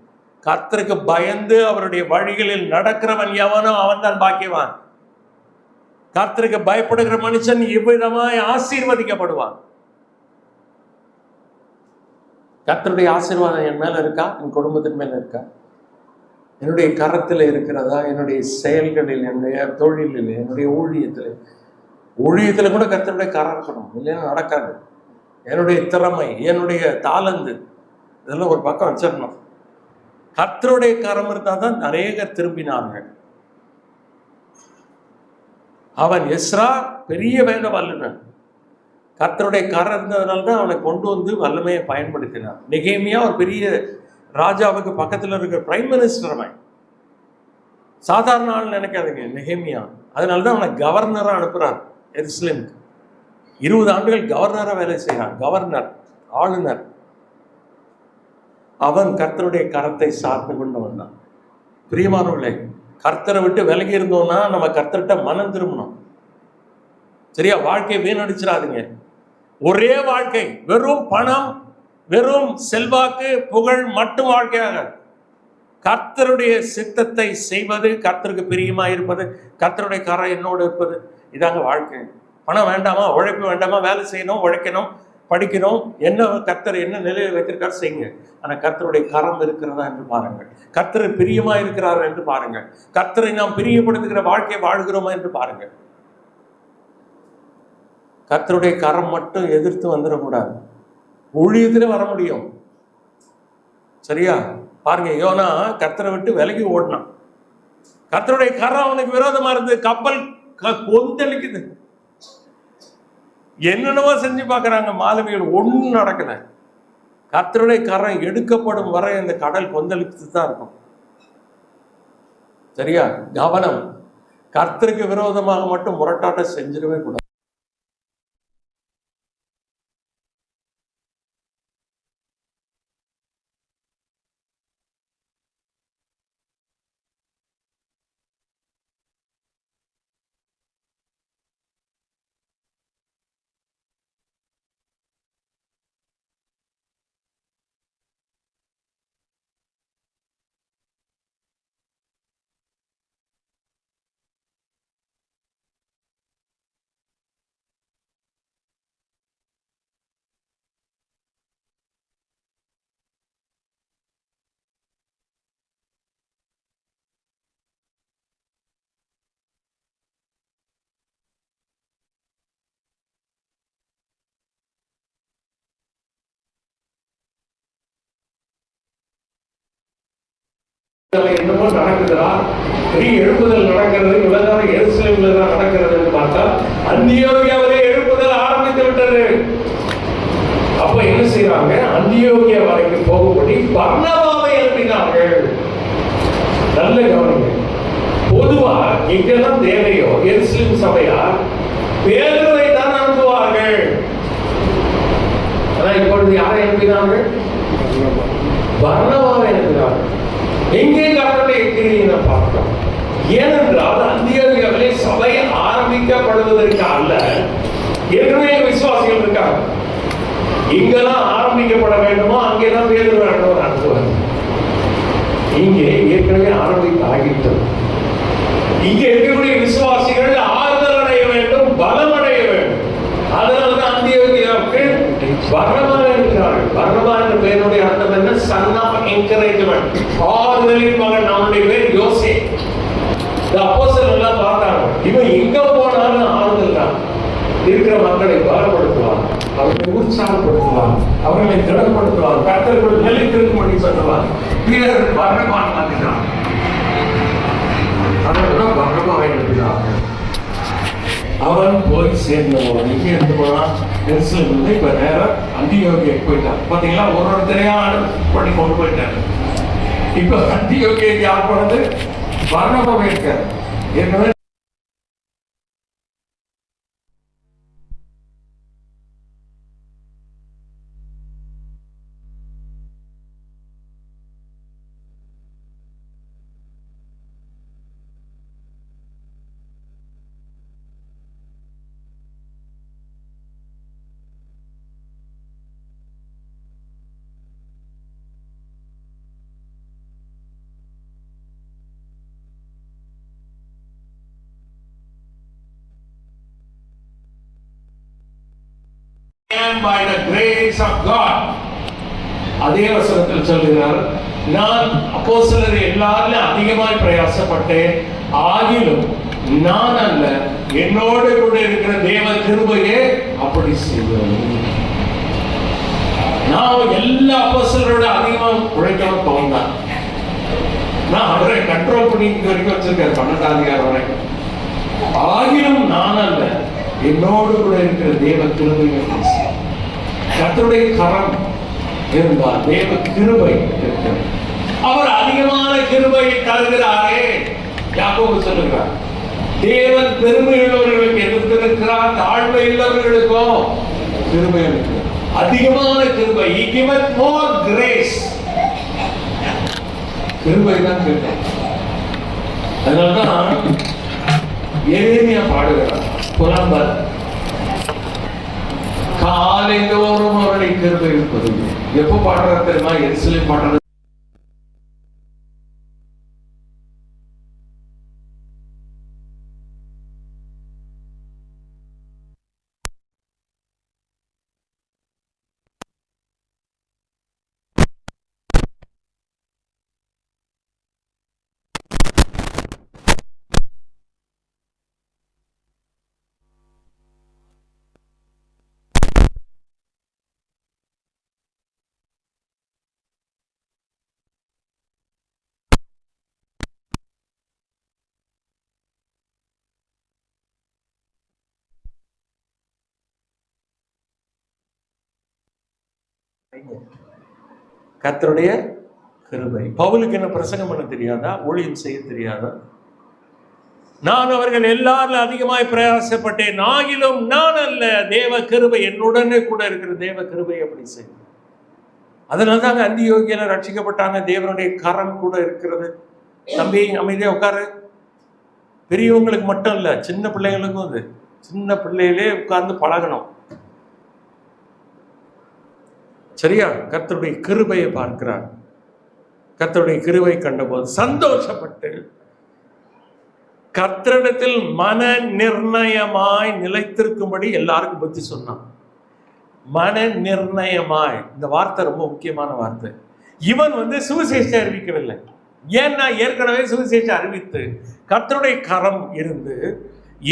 கர்த்தருக்கு பயந்து அவருடைய வழிகளில் நடக்கிறவன் எவனோ அவன் தான் பாக்கியவான். கர்த்தருக்கு பயப்படுகிற மனுஷன் இவ்விதமாய் ஆசீர்வதிக்கப்படுவான். கர்த்தருடைய ஆசீர்வாதம் என் மேல இருக்கா? என் குடும்பத்தின் மேல இருக்கா? என்னுடைய கரத்தில் இருக்கிறதா? என்னுடைய செயல்களில், என்னுடைய தொழிலில், என்னுடைய ஊழியத்துல கூட கர்த்தருடைய கரம் இருக்கணும், இல்லைன்னா நடக்காது. என்னுடைய திறமை, என்னுடைய தாளந்து, இதெல்லாம் ஒரு பக்கம் வச்சிடணும். கர்த்தருடைய கரம் இருந்தால் தான் அநேகர் திரும்பினார்கள். அவன் எஸ்ரா பெரிய வேத வல்லுநன். கர்த்தருடைய கரம் இருந்ததுனால தான் அவனை கொண்டு வந்து வல்லமையை பயன்படுத்தினார். நெகேமியா ஒரு பெரிய ராஜாவுக்கு பக்கத்தில் இருக்கிற பிரைம் மினிஸ்டர் அவன். சாதாரண ஆள் நினைக்காதீங்க நெகேமியா. அதனாலதான் அவனை கவர்னரா அனுப்புறார் எருசலேமுக்கு. 20 ஆண்டுகள் கவர்னரா வேலை செய்யறான். கவர்னர், ஆளுநர். அவன் கர்த்தருடைய கரத்தை சார்ந்து கொண்டு வந்தான். பிரியமானவர்களே, கர்த்தரை விட்டு விலகி இருந்தோம்னா நம்ம கர்த்தர்கிட்ட மனம் திரும்பணும். சரியா? வாழ்க்கையை வீணடிச்சிடாதீங்க. ஒரே வாழ்க்கை, வெறும் பணம், வெறும் செல்வாக்கு, புகழ் மட்டும் வாழ்க்கையாக. கர்த்தருடைய சித்தத்தை செய்வது, கர்த்தருக்கு பிரியமா இருப்பது, கர்த்தருடைய கரம் என்னோடு இருப்பது, இதாங்க வாழ்க்கை. பணம் வேண்டாமா, உழைப்பு வேண்டாமா, வேலை செய்யணும், உழைக்கணும், படிக்கணும், என்ன கர்த்தர் என்ன நிலையில் வைத்திருக்காரு செய்யுங்க. ஆனால் கர்த்தருடைய கரம் இருக்கிறதா என்று பாருங்கள். கர்த்தர் பிரியமா இருக்கிறார் என்று பாருங்கள். கர்த்தரை நாம் பிரியப்படுத்துகிற வாழ்க்கையை வாழ்கிறோமா என்று பாருங்கள். கர்த்தருடைய கரம் மட்டும் எதிர்த்து வந்துடக்கூடாது. ஊழியத்துல வர முடியும். சரியா? பாருங்க, யோனா கர்த்தரை விட்டு விலகி ஓடினான். கர்த்தருடைய கரம் அவனுக்கு விரோதமா இருந்து கப்பல் கொந்தளிக்குது. என்னென்னவோ செஞ்சு பார்க்கறாங்க மாலுமிகள், ஒன்றும் நடக்கல. கர்த்தருடைய கரம் எடுக்கப்படும் வரை அந்த கடல் கொந்தளித்து தான் இருக்கும். சரியா? கவனம். கர்த்தருக்கு விரோதமாக மட்டும் முரட்டாட்டம் செஞ்சிடவே கூடாது. என்னமோ நடக்குதுடா, பெரிய எழுப்புதல் நடக்கிறது, இவ்வளவு எருசலேம்ல தான் நடக்கிறதுன்னு பார்த்தா அந்தியோகியாவிலே எழுப்புதல் ஆரம்பித்து விட்டது. அப்ப என்ன செய்யறாங்க? அந்தியோகியா வரைக்கும் போகும்படி பர்னபாவை எழுப்பினார்கள். நல்ல கவனிங்க. பொதுவா எங்கெல்லாம் தேவையோ எருசலேம் சபையார் பேதுருவை தான் அனுப்புவார்கள். ஆனா இப்பொழுது யாரை எழுப்பினார்கள்? பர்னபாவை எழுப்பினார்கள். எங்கே கர்த்தருடைய கிரியை நாம் பார்க்கிறோம். ஏனென்றால் அந்தியோகியாவிலே சபை ஆரம்பிக்கப்படுவதற்கு அல்ல, ஏற்கனவே விசுவாசிகள் இருக்காங்க. இங்கெல்லாம் ஆரம்பிக்கப்பட வேண்டுமோ அங்கேதான் பேதுரு வேண்டும் அனுப்புவார். இங்கே ஏற்கனவே ஆரம்பித்து ஆகிவிட்டது. இங்கே இருக்கக்கூடிய விசுவாசிகள் ஆறுதல் அடைய வேண்டும், பலம் அடைய வேண்டும். அதனால்தான் அந்தியோகியாவுக்கு பர்னபா இருக்கிறார்கள். பர்னபா என்ற பெயருடைய அர்த்தம் என்ன? சன் ஆஃப் என்கரேஜ்மெண்ட், ஆறுதலின் மகன். நம்முடைய பேர் யோசேப். அப்போஸ்தலர்கள் எல்லாம் பார்த்தாங்க, இவன் எங்க போனாலும் ஆறுதல் தான். இருக்கிற மக்களை பலப்படுத்துவான், அவர்களை உற்சாகப்படுத்துவான், அவர்களை திடப்படுத்துவான், கர்த்தருக்குள் நிலைத்திருக்கும்படி சொல்லுவான். வீரர் பர்னபான் மாற்றினான். அதனால்தான் பர்னபாவை எழுதினார்கள். அவன் போய் சேர்ந்தவன் எங்க இருந்து போனான்? எருசலேம்ல. இப்ப நேரம் அந்தியோகியா போயிட்டான். பாத்தீங்களா? ஒருத்தரையா பண்ணி கொண்டு போயிட்டாரு. இப்ப அந்தியோகியா யார் போனது? பர்னபாவை இருக்காரு. ஏற்கனவே by the grace of God. அதே வசனத்தில் சொல்கிறார், நான் அப்போஸ்தலர் எல்லாரும் அதிகமாய் பிரயாசப்பட்டேன், ஆகிலும் நான் அல்ல, என்னோடு கூட இருக்கிற தேவ கிருபையே அப்படி செய்வது. நான் எல்லா அப்போஸ்தலரோட அதிகமாக உழைக்கணும் தோன்றான். நான் அவரை கண்ட்ரோல் பண்ணி வரைக்கும் வச்சிருக்கேன், 12ஆம் அதிகாரம் வரைக்கும். ஆகிலும் நான் அல்ல, என்னோடு கூட இருக்கிற தேவ கிருபையை. கர்த்தருடைய கரம் இருந்தால் தேவ கிருபை இருக்கிறது. அவர் அதிகமான கிருபையை தருகிறாரே. யாக்கோபு சொல்லுகிறார், தேவன் பெருமையுள்ளவர்களுக்கு எதிர்த்திருக்கிறார், தாழ்மை உள்ளவர்களுக்கும் கிருபை இருக்கிறது. அதிகமான கிருபை. He giveth more grace. கிருபை தான் கேட்டார். அதனால்தான் எரேமியா பாடுகிறார், புலம்பல், காலைதோறும் அவருடைய கிருபை இருப்பது. எப்போ பாடுறாரு தெரியுமா? எருசலேம் பாடுறது. கர்த்தருடைய கிருபை. பவுலுக்கு என்ன பிரசங்கம் பண்ண தெரியாதா? ஊழியம் செய்ய தெரியாதா? நான் அவர்கள் எல்லாரும் அதிகமாய் பிரயாசப்பட்டேன், ஆகிலும் நான் அல்ல, தேவ கிருபை என்னுடனே கூட இருக்கிற தேவ கிருபை அப்படி செய்யும். அதனால தாங்க அந்தியோகியர் ரட்சிக்கப்பட்டாங்க. தேவனுடைய கரம் கூட இருக்கிறது. தம்பி அமைதியா உட்காரு. பெரியவங்களுக்கு மட்டும் இல்ல, சின்ன பிள்ளைங்களுக்கும் அது. சின்ன பிள்ளைகளே உட்கார்ந்து பழகணும். சரியா? கர்த்தருடைய கிருபையை பார்க்கிறார். கர்த்தருடைய கிருபை கண்டபோது சந்தோஷப்பட்டு கர்த்தரிடத்தில் மன நிர்ணயமாய் நிலைத்திருக்கும்படி எல்லாருக்கும் புத்தி சொன்னான். மன நிர்ணயமாய், இந்த வார்த்தை ரொம்ப முக்கியமான வார்த்தை. இவன் சுவிசேஷம் அறிவிக்கவில்லை. ஏன்னா ஏற்கனவே சுவிசேஷம் அறிவித்து கர்த்தருடைய கரம் இருந்து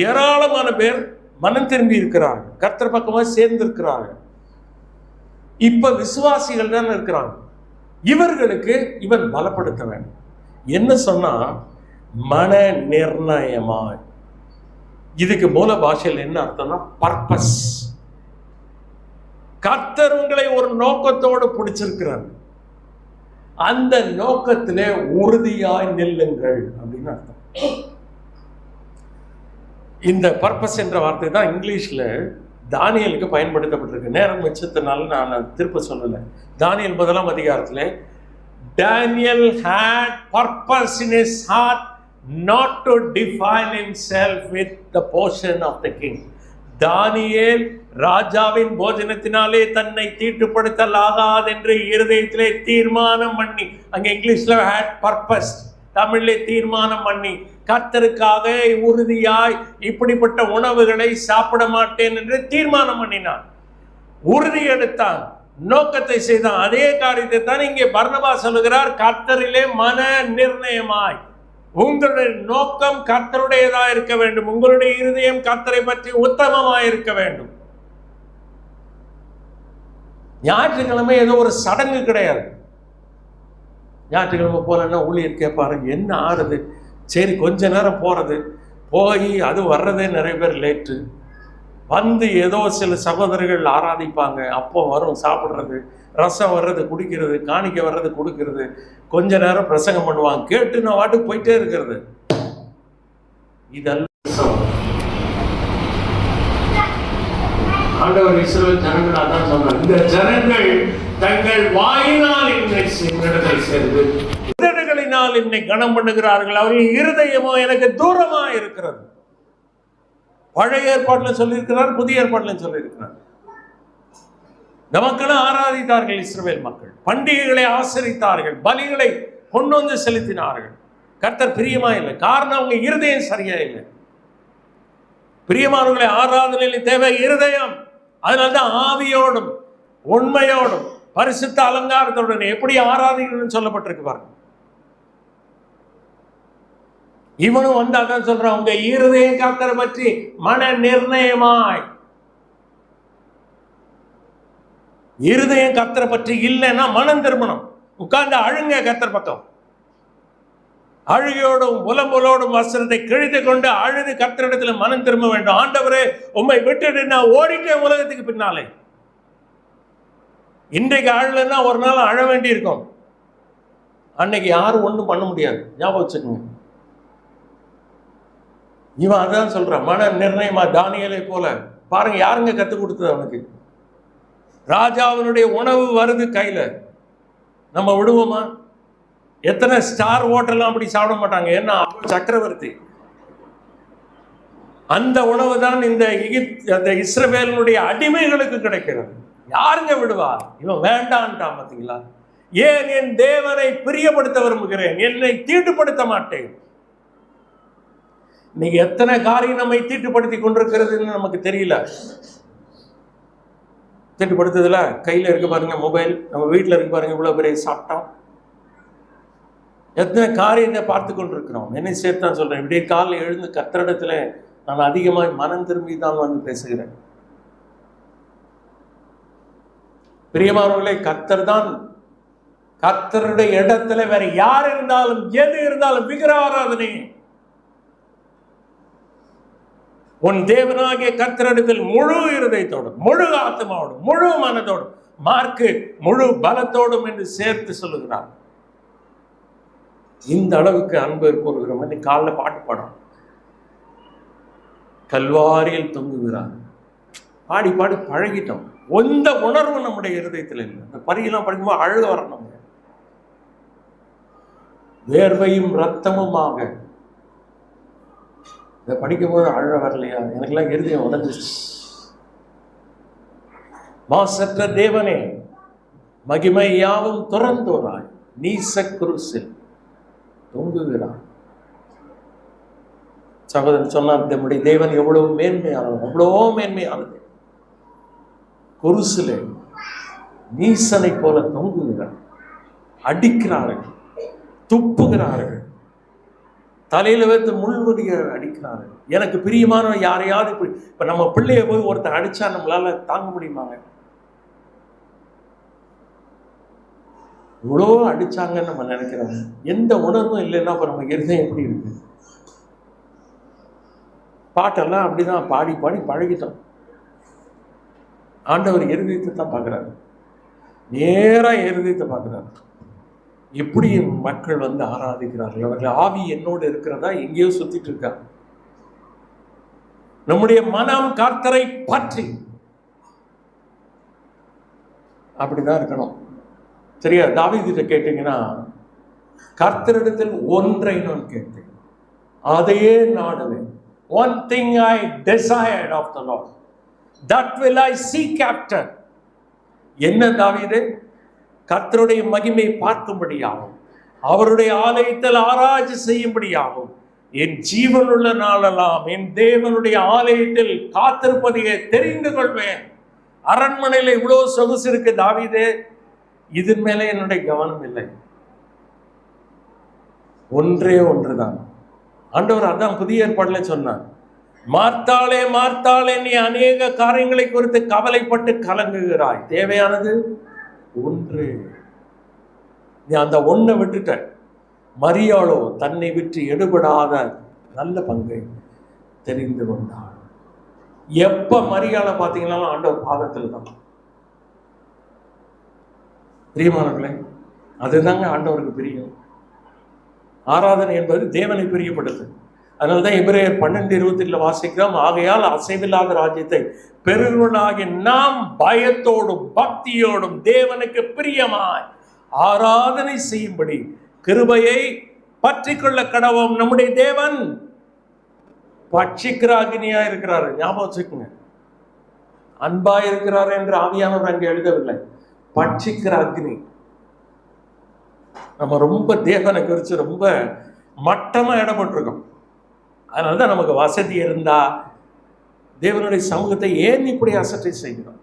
ஏராளமான பேர் மனம் திரும்பி இருக்கிறார்கள், கர்த்தர் பக்கமாக சேர்ந்து இருக்கிறார்கள். இப்ப விசுவாசிகள் தான் இருக்கிறாங்க. இவர்களுக்கு இவன் பலப்படுத்த வேண்டும். என்ன சொன்னா, மன நிர்ணயமாய். இதுக்கு மூல பாஷையில் என்ன அர்த்தம்னா பர்பஸ். கர்த்தர் உங்களை ஒரு நோக்கத்தோடு பிடிச்சிருக்கிறார், அந்த நோக்கத்திலே உறுதியாய் நில்லுங்கள் அப்படின்னு அர்த்தம். இந்த பர்பஸ் என்ற வார்த்தை தான் இங்கிலீஷ்ல தானியலுக்கு பயன்படுத்தப்பட்டிருக்கு. நேரம் மிச்சத்தினால நான் திருப்ப சொல்லலை. தானியல் 1ஆம் அதிகாரத்தில் Daniel had purpose in his heart not to defile himself with the portion of the king. தானியேல் ராஜாவின் போஜனத்தினாலே தன்னை தீட்டுப்படுத்தல் ஆகாது என்று இருதயத்திலே தீர்மானம் பண்ணி, அங்கே இங்கிலீஷ்ல had purpose, தமிழிலே தீர்மானம் பண்ணி, கர்த்தருக்காக உறுதியாய் இப்படிப்பட்ட உணவுகளை சாப்பிட மாட்டேன் என்று தீர்மானம் பண்ணினான். உறுதி எடுத்தான், நோக்கத்தை செய்தான். அதே காரியத்தை தான் இங்கே பர்னபா சொல்லுகிறார், கர்த்தரிலே மன நிர்ணயமாய். உங்களுடைய நோக்கம் கர்த்தருடையதா இருக்க வேண்டும். உங்களுடைய இருதயம் கர்த்தரை பற்றி உத்தமமாய் இருக்க வேண்டும். ஞாயிற்றுக்கிழமை ஏதோ ஒரு சடங்கு கிடையாது. ஞாயிற்றுக்கிழமை போலன்னா ஊழியர் கேட்பாரு, என்ன ஆறுது, சரி கொஞ்ச நேரம் போறது, போய் அது வர்றதே நிறைய பேர் லேட்டு, ஏதோ சில சகோதரர்கள் ஆராதிப்பாங்க, அப்போ வரும் சாப்பிட்றது, ரசம் வர்றது குடிக்கிறது, காணிக்க வர்றது கொடுக்கிறது, கொஞ்ச நேரம் பிரசங்கம் பண்ணுவாங்க, கேட்டு நான் வாட்டுக்கு போயிட்டே இருக்கிறது. இதெல்லாம் ஆண்டவர் இஸ்ரவேல் ஜனங்கள் அதான் சொன்னார், இந்த ஜனங்கள் தங்கள் வாயினால் என்னை சேர்ந்து உதடுகளினால் என்னை கனம் பண்ணுகிறார்கள், அவர்கள் இருதயமோ எனக்கு தூரமா இருக்கிறது. பழைய ஏற்பாட்டில் சொல்லியிருக்கிறார், புதிய ஏற்பாட்டில் சொல்லியிருக்கிறார். இந்த மக்களும் ஆராதித்தார்கள். இஸ்ரவேல் மக்கள் பண்டிகைகளை ஆசரித்தார்கள், பலிகளை கொண்டு வந்து செலுத்தினார்கள். கர்த்தர் பிரியமா இல்லை. காரணம் அவங்க இருதயம் சரியா இல்லை. பிரியமானவர்களை ஆராதனையில் தேவை இருதயம். அதனால்தான் ஆவியோடும் உண்மையோடும் பரிசுத்த அலங்காரத்துடன் எப்படி ஆராதிக்கணும்னு சொல்லப்பட்டிருக்கு பாருங்க. இவனும் அதான் சொல்றான், உங்க இருதயம் கர்த்தரை பற்றி மன நிர்ணயமாய். இருதயம் கர்த்தரை பற்றி இல்லைன்னா மனம் திரும்பணும். உட்கார்ந்து அழுங்க கர்த்தர் பக்கம். அழுகையோடும் புலம்பலோடும் வஸ்திரத்தை கிழித்து கொண்டு அழுது கர்த்தரிடத்துல மனம் திரும்ப வேண்டும். ஆண்டவரே உம்மை விட்டுட்டு நான் ஓடிட்டேன் உலகத்துக்கு பின்னாலே. இன்றைக்கு அழலைன்னா ஒரு நாள் அழ வேண்டி இருக்கும். அன்னைக்கு யாரும் ஒன்றும் பண்ண முடியாது. ஞாபகம் வச்சுக்கோங்க. இவன் அதான் சொல்றான், மன நிர்ணயமா தானியேலை போல. பாருங்க, யாருங்க கற்றுக் கொடுத்தது அவனுக்கு? ராஜாவினுடைய உணவு வருது கையில, நம்ம விடுவோமா? எத்தனை ஸ்டார் ஹோட்டல்லாம் அப்படி சாப்பிட மாட்டாங்க. ஏன்னா சக்கரவர்த்தி. அந்த உணவு தான் இந்த இஸ்ரவேலுடைய அடிமைகளுக்கு கிடைக்கிறது. யாருங்க விடுவா? இவன் வேண்டான்ட்டான். பார்த்தீங்களா? ஏன் என் தேவனை பிரியப்படுத்த விரும்புகிறேன், என்னை தீட்டுப்படுத்த மாட்டேன். இன்னைக்கு எத்தனை காரியம் நம்மை தீட்டுப்படுத்தி கொண்டிருக்கிறதுன்னு நமக்கு தெரியல. தீட்டுப்படுத்துதுல கையில இருக்கு பாருங்க, மொபைல். நம்ம வீட்டில் இருக்கு பாருங்க, இவ்வளவு பெரிய சாப்பிட்டோம். எத்தனை காரியத்தை பார்த்து கொண்டிருக்கிறோம். என்னை சேர்த்தான் சொல்றேன், இப்படியே காலையில் எழுந்து கர்த்தரிடத்துல நான் அதிகமாக மனம் திரும்பி தான் வந்து பேசுகிறேன். பிரியமானவர்களே, கர்த்தர் தான். கர்த்தருடைய இடத்துல வேற யார் இருந்தாலும் எது இருந்தாலும் விக்கிரகாராதனை. உன் தேவனாகிய கர்த்தரிடத்தில் முழு இருதயத்தோடும், முழு ஆத்மாவோடும், முழு மனதோடும், மார்க்கு முழு பலத்தோடும் என்று சேர்த்து சொல்லுகிறார். இந்த அளவுக்கு அன்பு கூறுகிறோம். இன்னைக்கு காலைல பாட்டு பாடும், கல்வாரியில் தொங்குகிறார். பாடி பாடி பழகிட்டோம். எந்த உணர்வு நம்முடைய இருதயத்தில் இல்லை. இந்த பரியெல்லாம் படிக்கும்போது அழுக வரணும். வேர்வையும் ரத்தமுமாக இதை படிக்கும்போது அழ வரலையா? எனக்கெல்லாம் இருதயம் உடஞ்சிச்சு. மாசற்ற தேவனே, மகிமை யாவும் துறந்தோராய் நீச குருசில் தொங்குகிறார். சகோதரன் சொன்னார், நம்முடைய தேவன் எவ்வளவு மேன்மையானது, எவ்வளவோ மேன்மையானது. குருசிலே நீசனை போல தொங்குகிறார். அடிக்கிறார்கள், துப்புகிறார்கள், தலையில வைத்து முள்முடிய அடிக்கிறார்கள். எனக்கு பிரியமான யாரையாவது இப்ப நம்ம பிள்ளைய போய் ஒருத்தர் அடிச்சா நம்மளால தாங்க முடியுமாங்க? இவ்வளோ அடிச்சாங்கன்னு நம்ம நினைக்கிறோம். எந்த உணர்வும் இல்லைன்னா அப்ப நம்ம இருதயம் எப்படி இருக்கு? பாட்டெல்லாம் அப்படிதான் பாடி பாடி பழகிட்டோம். ஆண்டவர் இருதயத்தை தான் பார்க்கிறாரு, நேரா இருதயத்தை பார்க்கிறாரு. எப்படி மக்கள் வந்து ஆராதிக்கிறார்கள், அவர்கள் ஆவி என்னோடு இருக்கிறதா, எங்கேயோ சுத்திட்டு இருக்காங்க. நம்முடைய மனம் கர்த்தரை பற்றி அப்படிதான் இருக்கணும். சரியா? தாவீதுகிட்ட கேட்டீங்கன்னா, கர்த்தரிடத்தில் ஒன்றை நான் கேட்டேன், அதையே நாடுவேன். One thing I desired of the Lord, that will I seek after. என்ன தாவீது? கர்த்தருடைய மகிமை பார்க்கும்படியாகும், அவருடைய ஆலயத்தில் ஆராய்ச்சி செய்யும்படியாகும், என் ஜீவனுள்ள நாளெல்லாம் என் தேவனுடைய ஆலயத்தில் காத்திருப்பதையே தெரிந்து கொள்வேன். அரண்மனையில் இவ்வளவு சொகுசு இருக்கு தாவீதே, இதன் மேலே என்னுடைய கவனம் இல்லை. ஒன்றே ஒன்றுதான். ஆண்டவர் அதான் புதிய ஏற்பாடுல சொன்னார், மார்த்தாளே மார்த்தாளே, நீ அநேக காரியங்களை குறித்து கவலைப்பட்டு கலங்குகிறாய், தேவையானது ஒன்று. நீ அந்த ஒன்றை விட்டுட்ட. மரியாளோ தன்னை விட்டு எடுபடாத நல்ல பங்கை தெரிந்து கொண்டாள். எப்ப மரியாளை பார்த்தீங்கன்னா ஆண்டவர் பாதத்தில் தான். பிரியமானவர்களே, அதுதாங்க ஆண்டவருக்கு பிரியம். ஆராதனை என்பது தேவனை பிரியப்படுது. அதனால்தான் எபிரேயர் 12:28 வாசிக்கிறோம், ஆகையால் அசைவில்லாத ராஜ்யத்தை பெருகளாகி நாம் பயத்தோடும் பக்தியோடும் தேவனுக்கு பிரியமாய் ஆராதனை செய்யும்படி கிருபையை பற்றி கொள்ள கடவோம். நம்முடைய தேவன் பட்சிக்கிற அக்னியா இருக்கிறாரு. ஞாபகம் வச்சுக்கோங்க, அன்பா இருக்கிறார் என்று ஆவியானவர் அங்கே எழுதவில்லை. பட்சிக்கிற அக்னி. நம்ம ரொம்ப தேவனை குறித்து ரொம்ப மட்டமா இடப்பட்டிருக்கோம். அதனாலதான் நமக்கு வசதி இருந்தா தேவனுடைய சமூகத்தை ஏன் இப்படி அசட்டை செய்கிறோம்?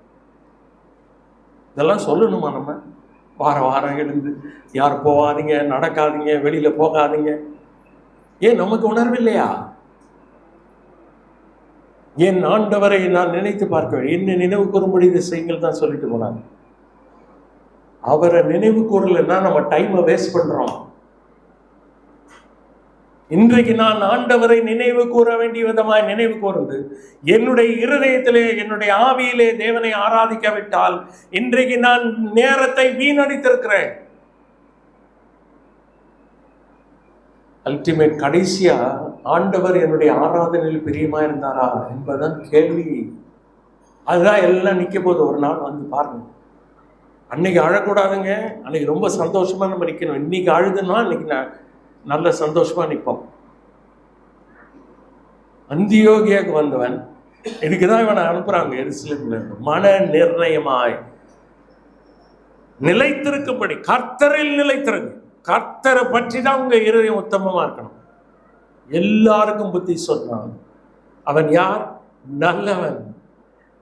இதெல்லாம் சொல்லணுமா? நம்ம வாரம் வாரம் எழுந்து யார் போகாதீங்க, நடக்காதீங்க, வெளியில போகாதீங்க, ஏன் நமக்கு உணர்வு இல்லையா? என் ஆண்டவரை நான் நினைத்து பார்க்க, என்ன நினைவு கூறும்படி இதை செய்யுங்கள் தான் சொல்லிட்டு போனாங்க. அவரை நினைவு கூறலைன்னா நம்ம டைமை வேஸ்ட் பண்றோம். இன்றைக்கு நான் ஆண்டவரை நினைவு கூற வேண்டிய விதமாய் நினைவு கூர்ந்து என்னுடைய இருதயத்திலே என்னுடைய ஆவியிலே தேவனை ஆராதிக்காவிட்டால் இன்றைக்கு நான் நேரத்தை வீணடித்திருக்கிறேன். அல்டிமேட் கடைசியா ஆண்டவர் என்னுடைய ஆராதனையில் பிரியமா இருந்தாரா என்பதுதான் கேள்வி. அதுதான் எல்லாம் நிக்க போது. ஒரு நாள் வந்து பாருங்க. அன்னைக்கு அழக்கூடாதுங்க, அன்னைக்கு ரொம்ப சந்தோஷமா நம்ம நிக்கணும். இன்னைக்கு அழுதுன்னா இன்னைக்கு நல்ல சந்தோஷமா நிற்போம். அந்தியோகியாவுக்கு வந்தவன் இதுக்குதான் இவனை அனுப்புறாங்க எருசலேம்ல இருந்து. மன நிர்ணயமாய் நிலைத்திருக்கும்படி கர்த்தரில் நிலைத்திருக்கு. கர்த்தரை பற்றி தான் உங்க இருதயம் உத்தமமா இருக்கணும். எல்லாருக்கும் புத்தி சொன்னான். அவன் யார்? நல்லவன்,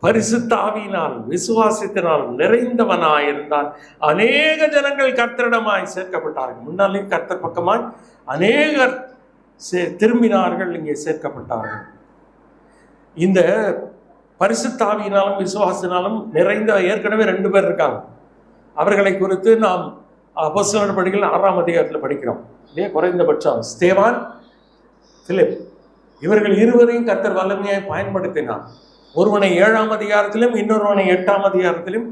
பரிசுத்த ஆவியினால் விசுவாசத்தினால் நிறைந்தவனாயிருந்தான். அநேக ஜனங்கள் கர்த்தரிடமாய் சேர்க்கப்பட்டார்கள். முன்னாலே கர்த்தர் பக்கமாய் அநேகர் திரும்பினார்கள், இங்கே சேர்க்கப்பட்டார்கள். இந்த பரிசுத்த ஆவியினாலும் விசுவாசத்தினாலும் நிறைந்த ஏற்கனவே 2 பேர் இருக்காங்க. அவர்களை குறித்து நாம் அப்போஸ்தலர் நடபடிகள் 6ஆம் அதிகாரத்தில் படிக்கிறோம் இல்லையா? குறைந்தபட்சம் ஸ்தேவான், பிலிப், இவர்கள் இருவரையும் கர்த்தர் வல்லமையாய் பயன்படுத்தினார். ஒருவனை 7ஆம் அதிகாரத்திலும் இன்னொருவனை 8ஆம் அதிகாரத்திலும்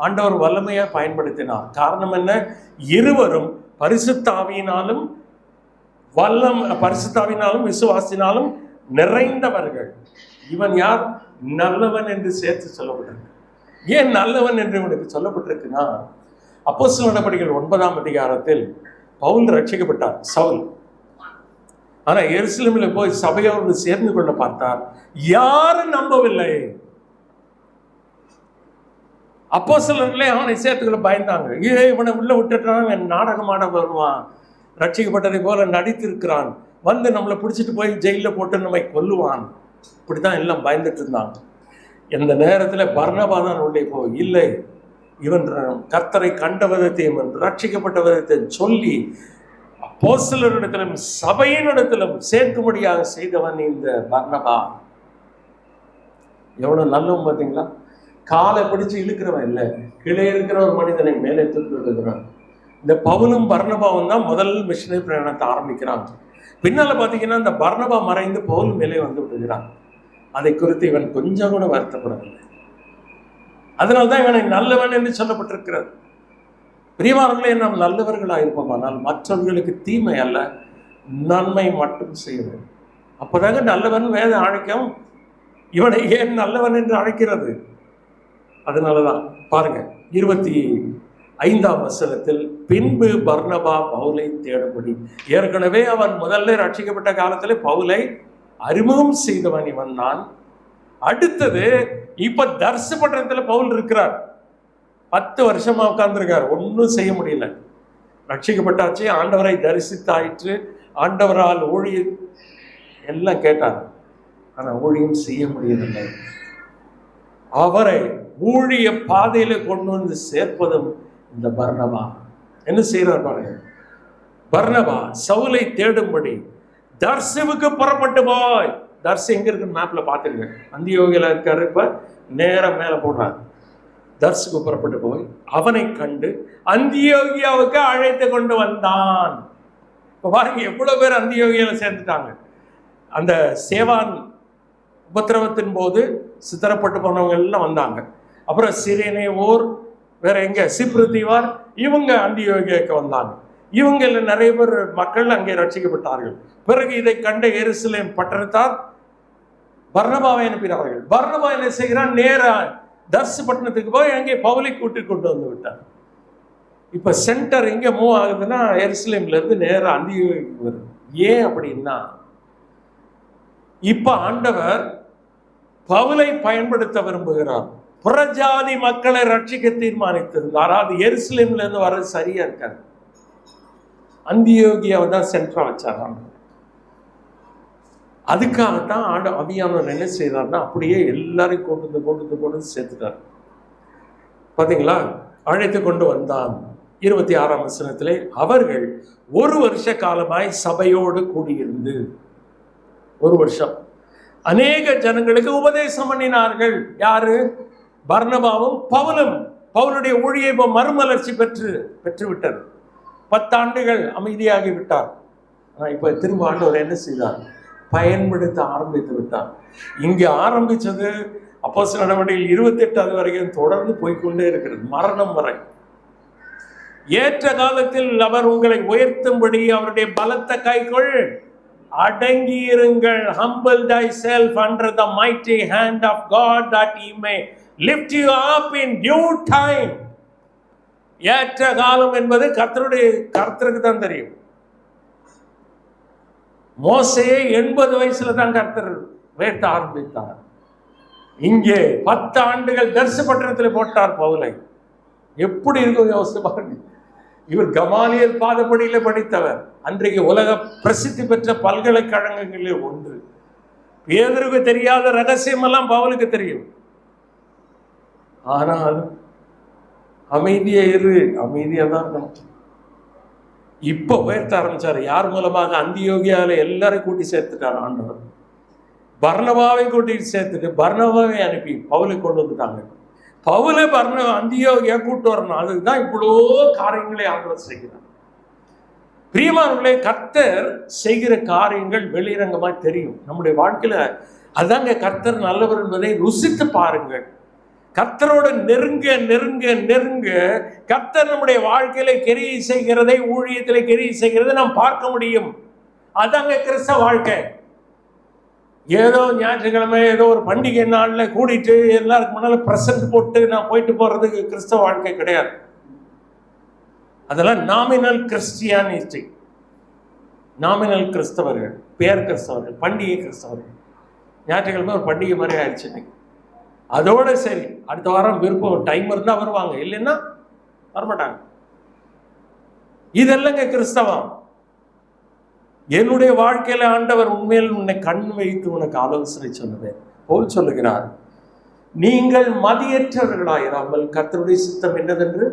ஆண்டவர் வல்லமையாக பயன்படுத்தினார். காரணம் என்ன? இருவரும் பரிசுத்த ஆவியினாலும் விசுவாசினாலும் நிறைந்தவர்கள். இவன் யார்? நல்லவன் என்று சேர்த்து சொல்லப்பட்டிருக்கு. ஏன் நல்லவன் என்று இவனுக்கு சொல்லப்பட்டிருக்குன்னா, அப்போஸ்தலர் நடபடிகள் 9ஆம் அதிகாரத்தில் பவுல் ரட்சிக்கப்பட்டார், சவுல். ஆனா எருசலேமில் போய் சபையோடு சேர்ந்து கொள்ள பார்த்தார். யாரும் நம்பவில்லை. அப்போஸ்தலர்களே அவனை சேர்த்துக்களை பயந்தாங்க. இவனை உள்ள விட்டுட்டான், என் நாடகம் ஆட வருவான், ரட்சிக்கப்பட்டதை போல நடித்திருக்கிறான், வந்து நம்மளை பிடிச்சிட்டு போய் ஜெயிலில் போட்டு நம்மை கொல்லுவான். இப்படித்தான் எல்லாம் பயந்துட்டு இருந்தாங்க. இந்த நேரத்தில் பர்னபா தான் உள்ளே போய், இல்லை, இவன் கர்த்தரை கண்ட விதத்தையும் ரட்சிக்கப்பட்ட விதத்தையும் சொல்லி அப்போஸ்தலரிடத்திலும் சபையினிடத்திலும் சேர்க்கும்படியாக செய்தவன் இந்த பர்னபா. எவ்வளவு நல்லவன் பார்த்தீங்களா? காலை பிடிச்சு இழுக்கிறவன் இல்லை, கீழே இருக்கிற ஒரு மனிதனை மேலே தூக்கி விடுகிறான். இந்த பவுலும் பர்னபாவும் தான் முதல் மிஷனரி பிரயாணத்தை ஆரம்பிக்கிறாங்க. பின்னால பார்த்தீங்கன்னா இந்த பர்னபா மறைந்து பவுல் மேலே வந்து விடுகிறான். அதை குறித்து இவன் கொஞ்சம் கூட வருத்தப்படவில்லை. அதனால்தான் இவனை நல்லவன் என்று சொல்லப்பட்டிருக்கிறது. பிரியமானவர்களே, நாம் நல்லவர்களாக இருப்போம், ஆனால் மற்றவர்களுக்கு தீமை அல்ல, நன்மை மட்டும் செய்ய வேண்டும். அப்போதாங்க நல்லவன் வேதம் அழைக்கும். இவனை ஏன் நல்லவன் என்று அழைக்கிறது? அதனாலதான் பாருங்க 25ஆம் வசனத்தில், பின்பு பர்னபா பவுலை தேடும்படி. ஏற்கனவே அவன் முதல்ல ரட்சிக்கப்பட்ட காலத்தில் பவுலை அறிமுகம் செய்தவன் இவன் தான். அடுத்தது இப்ப தர்சு பட்டணத்தில் பவுல் இருக்கிறார். 10 வருஷமா உட்கார்ந்துருக்கார், ஒன்றும் செய்ய முடியல. ரட்சிக்கப்பட்டாச்சு, ஆண்டவரை தரிசித்தாயிற்று, ஆண்டவரால் ஊழியம் எல்லாம் கேட்டார், ஆனா ஊழியம் செய்ய முடியவில்லை. அவரை ஊழிய பாதையில கொண்டு வந்து சேர்ப்பதும் இந்த பர்னபா. என்ன செய்யறார் பாருங்க. பர்னபா சவுலை தேடும்படி தர்சுவுக்கு புறப்பட்டு போய். தர்சு எங்க இருக்கு மேப்ல பாத்துருங்க, அந்தியோகியில இருக்காரு. இப்ப நேரம் மேல போடுறாரு. தர்சுக்கு புறப்பட்டு போய் அவனை கண்டு அந்தியோகியாவுக்கு அழைத்து கொண்டு வந்தான். இப்ப பாருங்க எவ்வளவு பேர் அந்தியோகியால சேர்ந்துட்டாங்க. அந்த சேவான் உபத்திரவத்தின் போது சித்தரப்பட்டு போனவங்க எல்லாம் வந்தாங்க. அப்புறம் சிரேனே ஓர், வேற எங்க சிப்ரு தீவார், இவங்க அந்தியோகியாவுக்கு வந்தாங்க. இவங்கள நிறைய பேர் மக்கள் அங்கே ரட்சிக்கப்பட்டார்கள். பிறகு இதை கண்ட எருசலேம் பட்டணத்தார் பர்னபாவை அனுப்பினார்கள். பர்னபா என்ன செய்கிறான்? நேரா தர்சு பட்டணத்துக்கு போய் அங்கே பவுலை கூட்டி கொண்டு வந்து விட்டார். இப்ப சென்டர் எங்க மூவ் ஆகுதுன்னா எருசலேம்ல இருந்து நேரா அந்தியோகியாவுக்கு வருது. ஏன் அப்படின்னா, இப்ப ஆண்டவர் பவுலை பயன்படுத்த விரும்புகிறார். புறஜாதி மக்களை ரட்சிக்க தீர்மானித்திருந்தார். அது எருசலேம்ல இருந்து வர்றது சரியா இருக்காது. அந்தியோகியாவை தான் சென்டரா வச்சார். அதுக்காகத்தான் ஆவியானவர் என்ன செய்தார்னா, அப்படியே எல்லாரையும் கொண்டு சேர்த்துட்டார். பாத்தீங்களா? அழைத்து கொண்டு வந்தான். 26ஆம் வசனத்திலே, அவர்கள் 1 வருஷ காலமாய் சபையோடு கூடியிருந்து, 1 வருஷம் அநேக ஜனங்களுக்கு உபதேசம் பண்ணினார்கள். யாரு? பர்னபாவும் பவுலும். பவுலுடைய ஊழியை மறுமலர்ச்சி பெற்று விட்டது. 10 ஆண்டுகள் அமைதியாகி விட்டார். ஆனால் இப்போ திரும்ப ஆண்டவர் என்ன செய்தார்? பயன்படுத்த ஆரம்பித்து விட்டார். இங்கே ஆரம்பித்தது அப்போஸ்தலர் நடவடிக்கைகள் 28 வரைக்கும் தொடர்ந்து போய்கொண்டே இருக்கிறது, மரணம் வரை. ஏற்ற காலத்தில் அவர் உங்களை உயர்த்தும்படி அவருடைய பலத்த கைக்குள் அடங்கி இருங்கள். Humble thyself under the mighty hand of God that he may lift you up in due time. ஏற்ற காலம் என்பது கர்த்தருக்கு தான் தெரியும். மோசேயை 80 வயசுல தான் கர்த்தர் உயர்த்த ஆரம்பித்தார். இங்கே 10 ஆண்டுகள் தர்சு பட்டணத்தில் போட்டார் பவுலை. எப்படி இருக்கும் யோசித்து பாருங்க. இவர் கமாலியல் பாதப்படியில படித்தவர். அன்றைக்கு உலக பிரசித்தி பெற்ற பல்கலைக்கழகங்களில் ஒன்று. பேதுருக்கு தெரியாத ரகசியம் எல்லாம் பவுலுக்கு தெரியும். ஆனால் அமைதியா தான் இருக்கணும். இப்ப உயர்த்த ஆரம்பிச்சாரு. யார் மூலமாக? அந்தியோகியால எல்லாரையும் கூட்டி சேர்த்துட்டார் ஆண்டவர். பர்னபாவை கூட்டிட்டு சேர்த்துட்டு பர்னபாவை அனுப்பி பவுலை கொண்டு வந்துட்டாங்க. பவுலை அந்தியோகியா கூட்டு வரணும். அதுதான் இவ்வளோ காரியங்களை ஆண்டவர் செய்கிறார். பிரியமானவர்களே, கர்த்தர் செய்கிற காரியங்கள் வெளிரங்கமாக தெரியும். நம்முடைய வாழ்க்கையில அதாங்க கர்த்தர் நல்லவர் என்பதை ருசித்து பாருங்கள். கர்த்தரோடு நெருங்க நெருங்க நெருங்க கர்த்தர் நம்முடைய வாழ்க்கையில கிரியை செய்கிறதை, ஊழியத்திலே கிரியை செய்கிறதை நாம் பார்க்க முடியும். அதாங்க கிறிஸ்தவ வாழ்க்கை. ஏதோ ஞாயிற்றுக்கிழமை ஏதோ ஒரு பண்டிகை நாளில் கூடிட்டு எல்லாருக்கும் முன்னால பிரசன்ட் போட்டு நான் போயிட்டு போறதுக்கு கிறிஸ்தவ வாழ்க்கை கிடையாது. அதெல்லாம் நாமினல் கிறிஸ்டியானிட்டி. நாமினல் கிறிஸ்தவர்கள், பேர் கிறிஸ்தவர்கள், பண்டிகை கிறிஸ்தவர்கள். ஞாயிற்றுக்கிழமை ஒரு பண்டிகை மாதிரி ஆயிடுச்சு இன்னைக்கு. அதோட சரி, அடுத்த வாரம் விருப்பம் டைம் இருந்தால் வருவாங்க, இல்லைன்னா வரமாட்டாங்க. இதெல்லாங்க கிறிஸ்தவம். என்னுடைய வாழ்க்கையில ஆண்டவர் உண்மையில் உன்னை கண் வைத்து உனக்கு ஆலோசனை சொன்னது போல் சொல்லுகிறார். நீங்கள் மதியற்றவர்களாயிராமல் கர்த்தருடைய சித்தம் என்னதென்று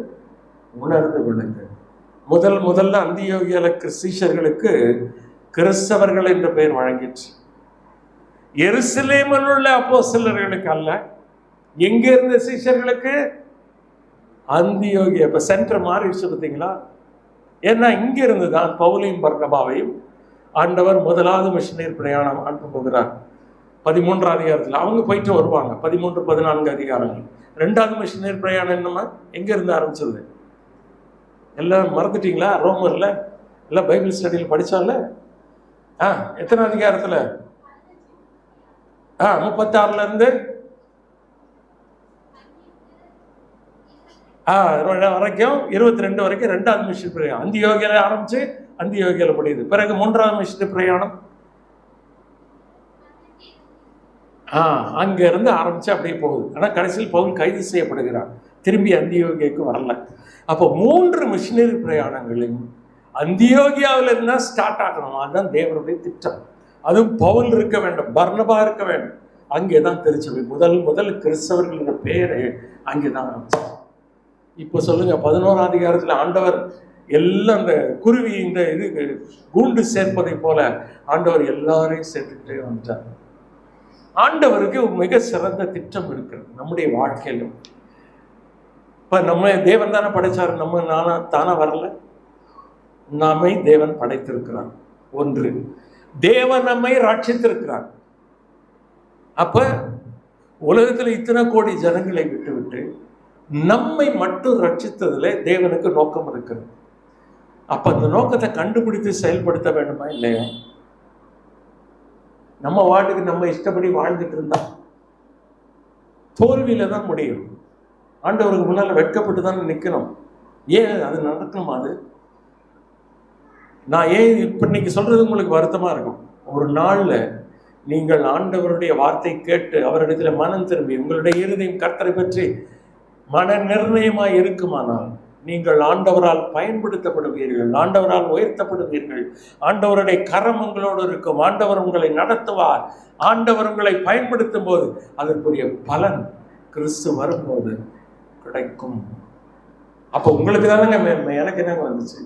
உணர்ந்து விடுங்கள். முதல்ல அந்தியோகியால சீஷர்களுக்கு கிறிஸ்தவர்கள் என்ற பெயர் வழங்கிற்று. எருசலேமில் உள்ள அப்போஸ்தலர்களுக்கு அல்ல. எங்க இருந்த சீஷர்களுக்கு? அந்தியோகியா. இப்ப சென்டர் மாறிடுச்சு பார்த்தீங்களா? ஏன்னா இங்க இருந்துதான் பவுலையும் பர்னபாவையும் ஆண்டவர் முதலாவது மிஷனரி பிரயாணம் அனுப்ப போகிறார். 13ஆம் அதிகாரத்தில் அவங்க போயிட்டு வருவாங்க. 13, 14 அதிகாரங்கள். 2வது மிஷனரி பிரயாணம் என்னமா எங்க இருந்து ஆரம்பிச்சது? எல்லாம் மறந்துட்டீங்களா? ரோமர்ல எல்லாம் பைபிள் ஸ்டடியில் படிச்சால. எத்தனை அதிகாரத்துல? 36 இருந்து வரைக்கும் 22 வரைக்கும் 2வது மிஷனரி பிரயாணம். அந்தியோகியால ஆரம்பிச்சு அந்தியோகியால முடியுது. பிறகு 3வது மிஷனரி பிரயாணம் அங்க இருந்து ஆரம்பிச்சு அப்படியே போகுது. ஆனா கடைசியில் பவுல் கைது செய்யப்படுகிறார். திரும்பி அந்தியோகியாவுக்கு வரல. அப்போ 3 மிஷனரி பிரயாணங்களையும் அந்தியோகியாவில இருந்தா ஸ்டார்ட் ஆகணும். அதுதான் தேவனுடைய திட்டம். அதுவும் பவுல் இருக்க வேண்டும், பர்னபா இருக்க வேண்டும். அங்கேதான் திருச்சபை முதல் கிறிஸ்தவர்கள் என்ற பெயரை அங்கேதான் ஆரம்பிச்சு. இப்போ சொல்லுங்க, 11ஆம் அதிகாரத்தில் ஆண்டவர் எல்லாம் அந்த குருவி இந்த இது கூண்டு சேர்ப்பதை போல ஆண்டவர் எல்லாரையும் சேர்த்துக்கிட்டே வந்துட்டார். ஆண்டவருக்கு மிக சிறந்த திட்டம் இருக்கிறது நம்முடைய வாழ்க்கையிலும். இப்ப நம்ம தேவன் தானே படைச்சார், நம்ம தானே வரல. நம்மை தேவன் படைத்திருக்கிறார். ஒன்று, தேவன் நம்மை ரட்சித்திருக்கிறார். அப்ப உலகத்துல இத்தனை கோடி ஜனங்களை விட்டு நம்மை மட்டும் ரட்சித்ததுல தேவனுக்கு நோக்கம் இருக்கிறது. அப்ப அந்த நோக்கத்தை கண்டுபிடித்து செயல்படுத்த வேண்டுமா இல்லையா? நம்ம வாட்டுக்கு நம்ம இஷ்டப்படி வாழ்ந்துட்டு இருந்தா தோல்வியில தான் முடியும். ஆண்டவருக்கு முன்னால வெட்கப்பட்டு தான் நிற்கணும். ஏன் அது நடக்கணுமா? அது நான் ஏன் இப்ப இன்னைக்கு சொல்றது உங்களுக்கு வருத்தமா இருக்கும். ஒரு நாள்ல நீங்கள் ஆண்டவருடைய வார்த்தை கேட்டு அவரிடத்துல மனம் திரும்பி உங்களுடைய இருதயம் கர்த்தரை பற்றி மன நிர்ணயமாய் இருக்குமானால் நீங்கள் ஆண்டவரால் பயன்படுத்தப்படுவீர்கள், ஆண்டவரால் உயர்த்தப்படுவீர்கள். ஆண்டவருடைய கரம் உங்களோடு இருக்கும். ஆண்டவர் உங்களை நடத்துவார். ஆண்டவர் உங்களை பயன்படுத்தும் போது அதற்குரிய பலன் கிறிஸ்து வரும்போது கிடைக்கும். அப்போ உங்களுக்கு தானங்க மேன்மை, எனக்கு என்னங்க வந்துச்சு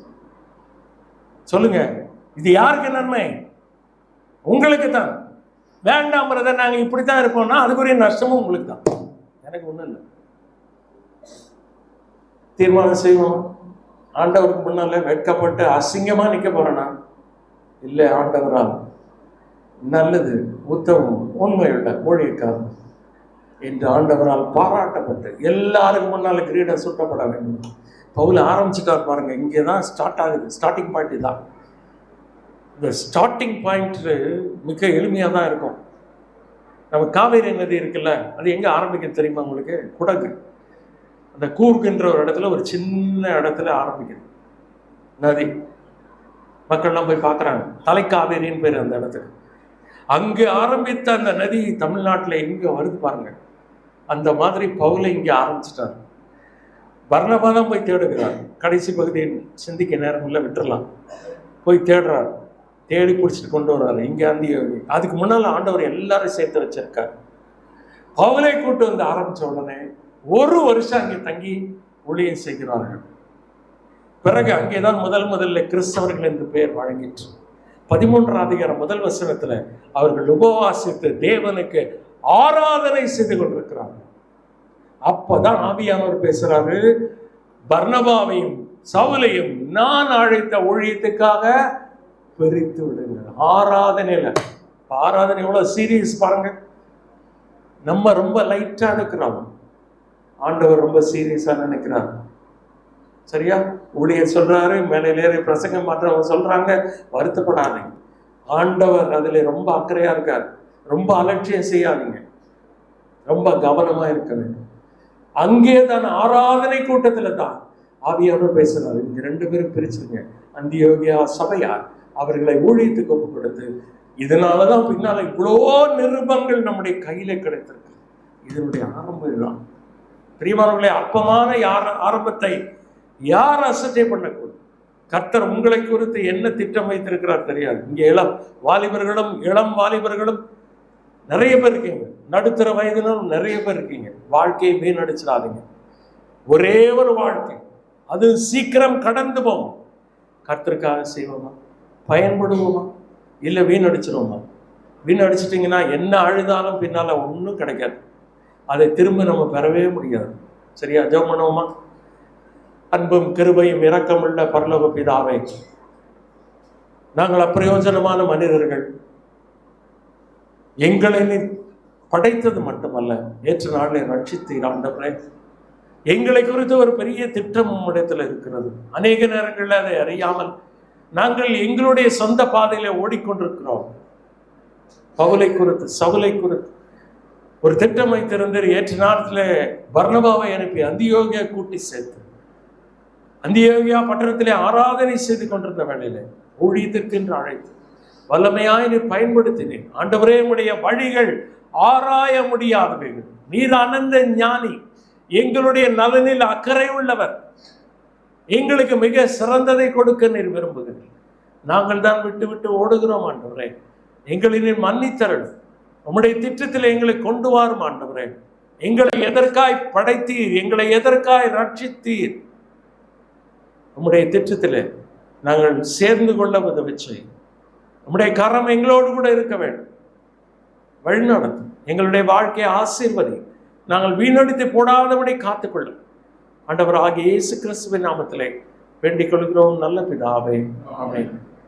சொல்லுங்க? இது யாருக்கு நன்மை? உங்களுக்கு தான். வேண்டாம் பிரதர், நாங்கள் இப்படித்தான் இருப்போம்னா அதுக்குரிய நஷ்டமும் உங்களுக்கு தான், எனக்கு ஒன்றும் இல்லை. தீர்மானம் செய்வோம். ஆண்டவருக்கு முன்னால வெட்கப்பட்டு அசிங்கமா நிற்க போறேன்னா இல்லை, ஆண்டவரால் நல்லது, உத்தமம், உண்மையுள்ள ஊழியக்காரன் என்று ஆண்டவரால் பாராட்டப்பட்டு எல்லாருக்கும் முன்னால் கிரீடம் சுட்டப்பட வேண்டும். பவுல் ஆரம்பிச்சுட்டார் பாருங்க. இங்கே தான் ஸ்டார்ட் ஆகுது. ஸ்டார்டிங் பாயிண்ட் தான். இந்த ஸ்டார்டிங் பாயிண்ட் மிக எளிமையாக தான் இருக்கும். நம்ம காவேரி நதி இருக்குல்ல, அது எங்கே ஆரம்பிக்குது தெரியுமா உங்களுக்கு? குடகு. அந்த கூர்க்குன்ற ஒரு இடத்துல, ஒரு சின்ன இடத்துல ஆரம்பிக்குது நதி. மக்கள்லாம் போய் பார்க்குறாங்க. தலைக்காவேரின்னு பேர் அந்த இடத்துக்கு. அங்கே ஆரம்பித்த அந்த நதி தமிழ்நாட்டில் எங்கே வருது பாருங்க. அந்த மாதிரி பவுலை இங்கே ஆரம்பிச்சிட்டார். பர்னபா தான் போய் தேடுகிறார். கடைசி பகுதியை சிந்திக்க நேரம் இல்லை, விட்டுறலாம். போய் தேடுறார், தேடி பிடிச்சிட்டு கொண்டு வர்றாரு. இங்கே அந்தியோகி. அதுக்கு முன்னால் ஆண்டவர் எல்லாரும் சேர்த்து வச்சிருக்கார். பவுலை கூட்டு வந்து ஆரம்பிச்ச உடனே 1 வருஷம் அங்கே தங்கி ஊழியம் செய்கிறார்கள். பிறகு அங்கேதான் முதல்ல கிறிஸ்தவர்கள் என்று பெயர் வழங்கிற்று. 13ஆம் அதிகாரம் 1 வசனத்துல அவர்கள் உபவாசித்து தேவனுக்கு ஆராதனை செய்து கொண்டிருக்கிறார்கள். அப்பதான் ஆவியானவர் பேசுறாரு, பர்னபாவையும் சவுலையும் நான் அழைத்த ஊழியத்துக்காக பிரித்து விடுங்கள். ஆராதனையில, ஆராதனை எவ்வளவு சீரியஸ் பாருங்க. நம்ம ரொம்ப லைட்டா எடுக்கிறோம், ஆண்டவர் ரொம்ப சீரியஸா நினைக்கிறார். சரியா? ஊழியர் சொல்றாரு, மேலே பிரசங்கம் மாற்றவங்க சொல்றாங்க, வருத்தப்படாதீங்க. ஆண்டவர் அதுல ரொம்ப அக்கறையா இருக்கார். ரொம்ப அலட்சியம் செய்யாதீங்க, ரொம்ப கவனமா இருக்க வேண்டும். அங்கே தான் ஆராதனை கூட்டத்துல தான் ஆவியானவர் பேசுறாரு. இங்க 2 பேரும் பிரிச்சுருங்க. அந்தியோகியா சபையார் அவர்களை ஊழியத்துக்கு ஒப்பு கொடுத்து, இதனாலதான் பின்னால இவ்வளோ நிருபங்கள் நம்முடைய கையில கிடைத்திருக்கு. இதனுடைய ஆரம்பம் தான். பிரியமானவர்களே, அற்பமான ஆரம்பத்தை யார் அசட்டை பண்ணக்கூடாது. கர்த்தர் உங்களை குறித்து என்ன திட்டம் வைத்திருக்கிறார் தெரியாது. இங்கே இளம் வாலிபர்களும் நிறைய பேர் இருக்கீங்க. நடுத்தர வயதிலும் நிறைய பேர் இருக்கீங்க. வாழ்க்கையை வீணடிச்சிடாதீங்க. ஒரே ஒரு வாழ்க்கை, அது சீக்கிரம் கடந்து போகும். கர்த்தருக்காக செய்வோமா? பயன்படுவோமா? இல்லை வீணடிச்சிருவோமா? வீணடிச்சிட்டிங்கன்னா என்ன அழுதாலும் பின்னால ஒன்றும் கிடைக்காது. அதை திரும்ப நம்ம பெறவே முடியாது. சரியா? ஜெபம் பண்ணுவோமா? அன்பும் கிருபையும் இரக்கமுள்ள பரலோக பிதாவே, நாங்கள் அப்பிரயோஜனமான மனிதர்கள். எங்களை படைத்தது மட்டுமல்ல, ஏற்ற நாளில் ரட்சித்தீர் ஆண்டவரே. எங்களை குறித்து ஒரு பெரிய திட்டம் உம்மிடத்தில் இருக்கிறது. அநேக நேரங்களில் அதை அறியாமல் நாங்கள் எங்களுடைய சொந்த பாதையில ஓடிக்கொண்டிருக்கிறோம். பவுலை குறித்து, சவுலை குறித்து ஒரு திட்டம் வைத்திருந்தீர். ஏற்ற நாட்டில் பர்னபாவை அனுப்பி அந்தியோகியா கூட்டி சேர்த்து, அந்தியோகியா பட்டணத்திலே ஆராதனை செய்து கொண்டிருந்த வேளையில ஊழியத்திற்கு என்று அழைத்து வல்லமையாய் நீர் பயன்படுத்தினேன். ஆண்டவரே, உடைய வழிகள் ஆராய முடியாதவைகள். நீர் அனந்த ஞானி, எங்களுடைய நலனில் அக்கறை உள்ளவர். எங்களுக்கு மிக சிறந்ததை கொடுக்க நீர் விரும்புகிறீர். நாங்கள் தான் விட்டு விட்டு ஓடுகிறோம் ஆண்டவரே. எங்களை நீர் மன்னித்தரணும். உம்முடைய திட்டத்தில் எங்களை கொண்டு வாரும் ஆண்டவரே. எங்களை எதற்காய் படைத்தீர்? எங்களை எதற்காய் ரட்சித்தீர்? உம்முடைய திட்டத்தில் நாங்கள் சேர்ந்து கொள்ள உதவி செய்யும். உம்முடைய கரம் எங்களோடு கூட இருக்க வேண்டும். வழிநடத்தும். எங்களுடைய வாழ்க்கையை ஆசீர்வதி. நாங்கள் வீணடித்து போடாதபடி காத்துக்கொள்ளும். ஆண்டவர் ஆகிய இயேசு கிறிஸ்துவின் நாமத்திலே வேண்டிக் கொள்கிறோம் நல்ல பிதாவே. ஆமென்.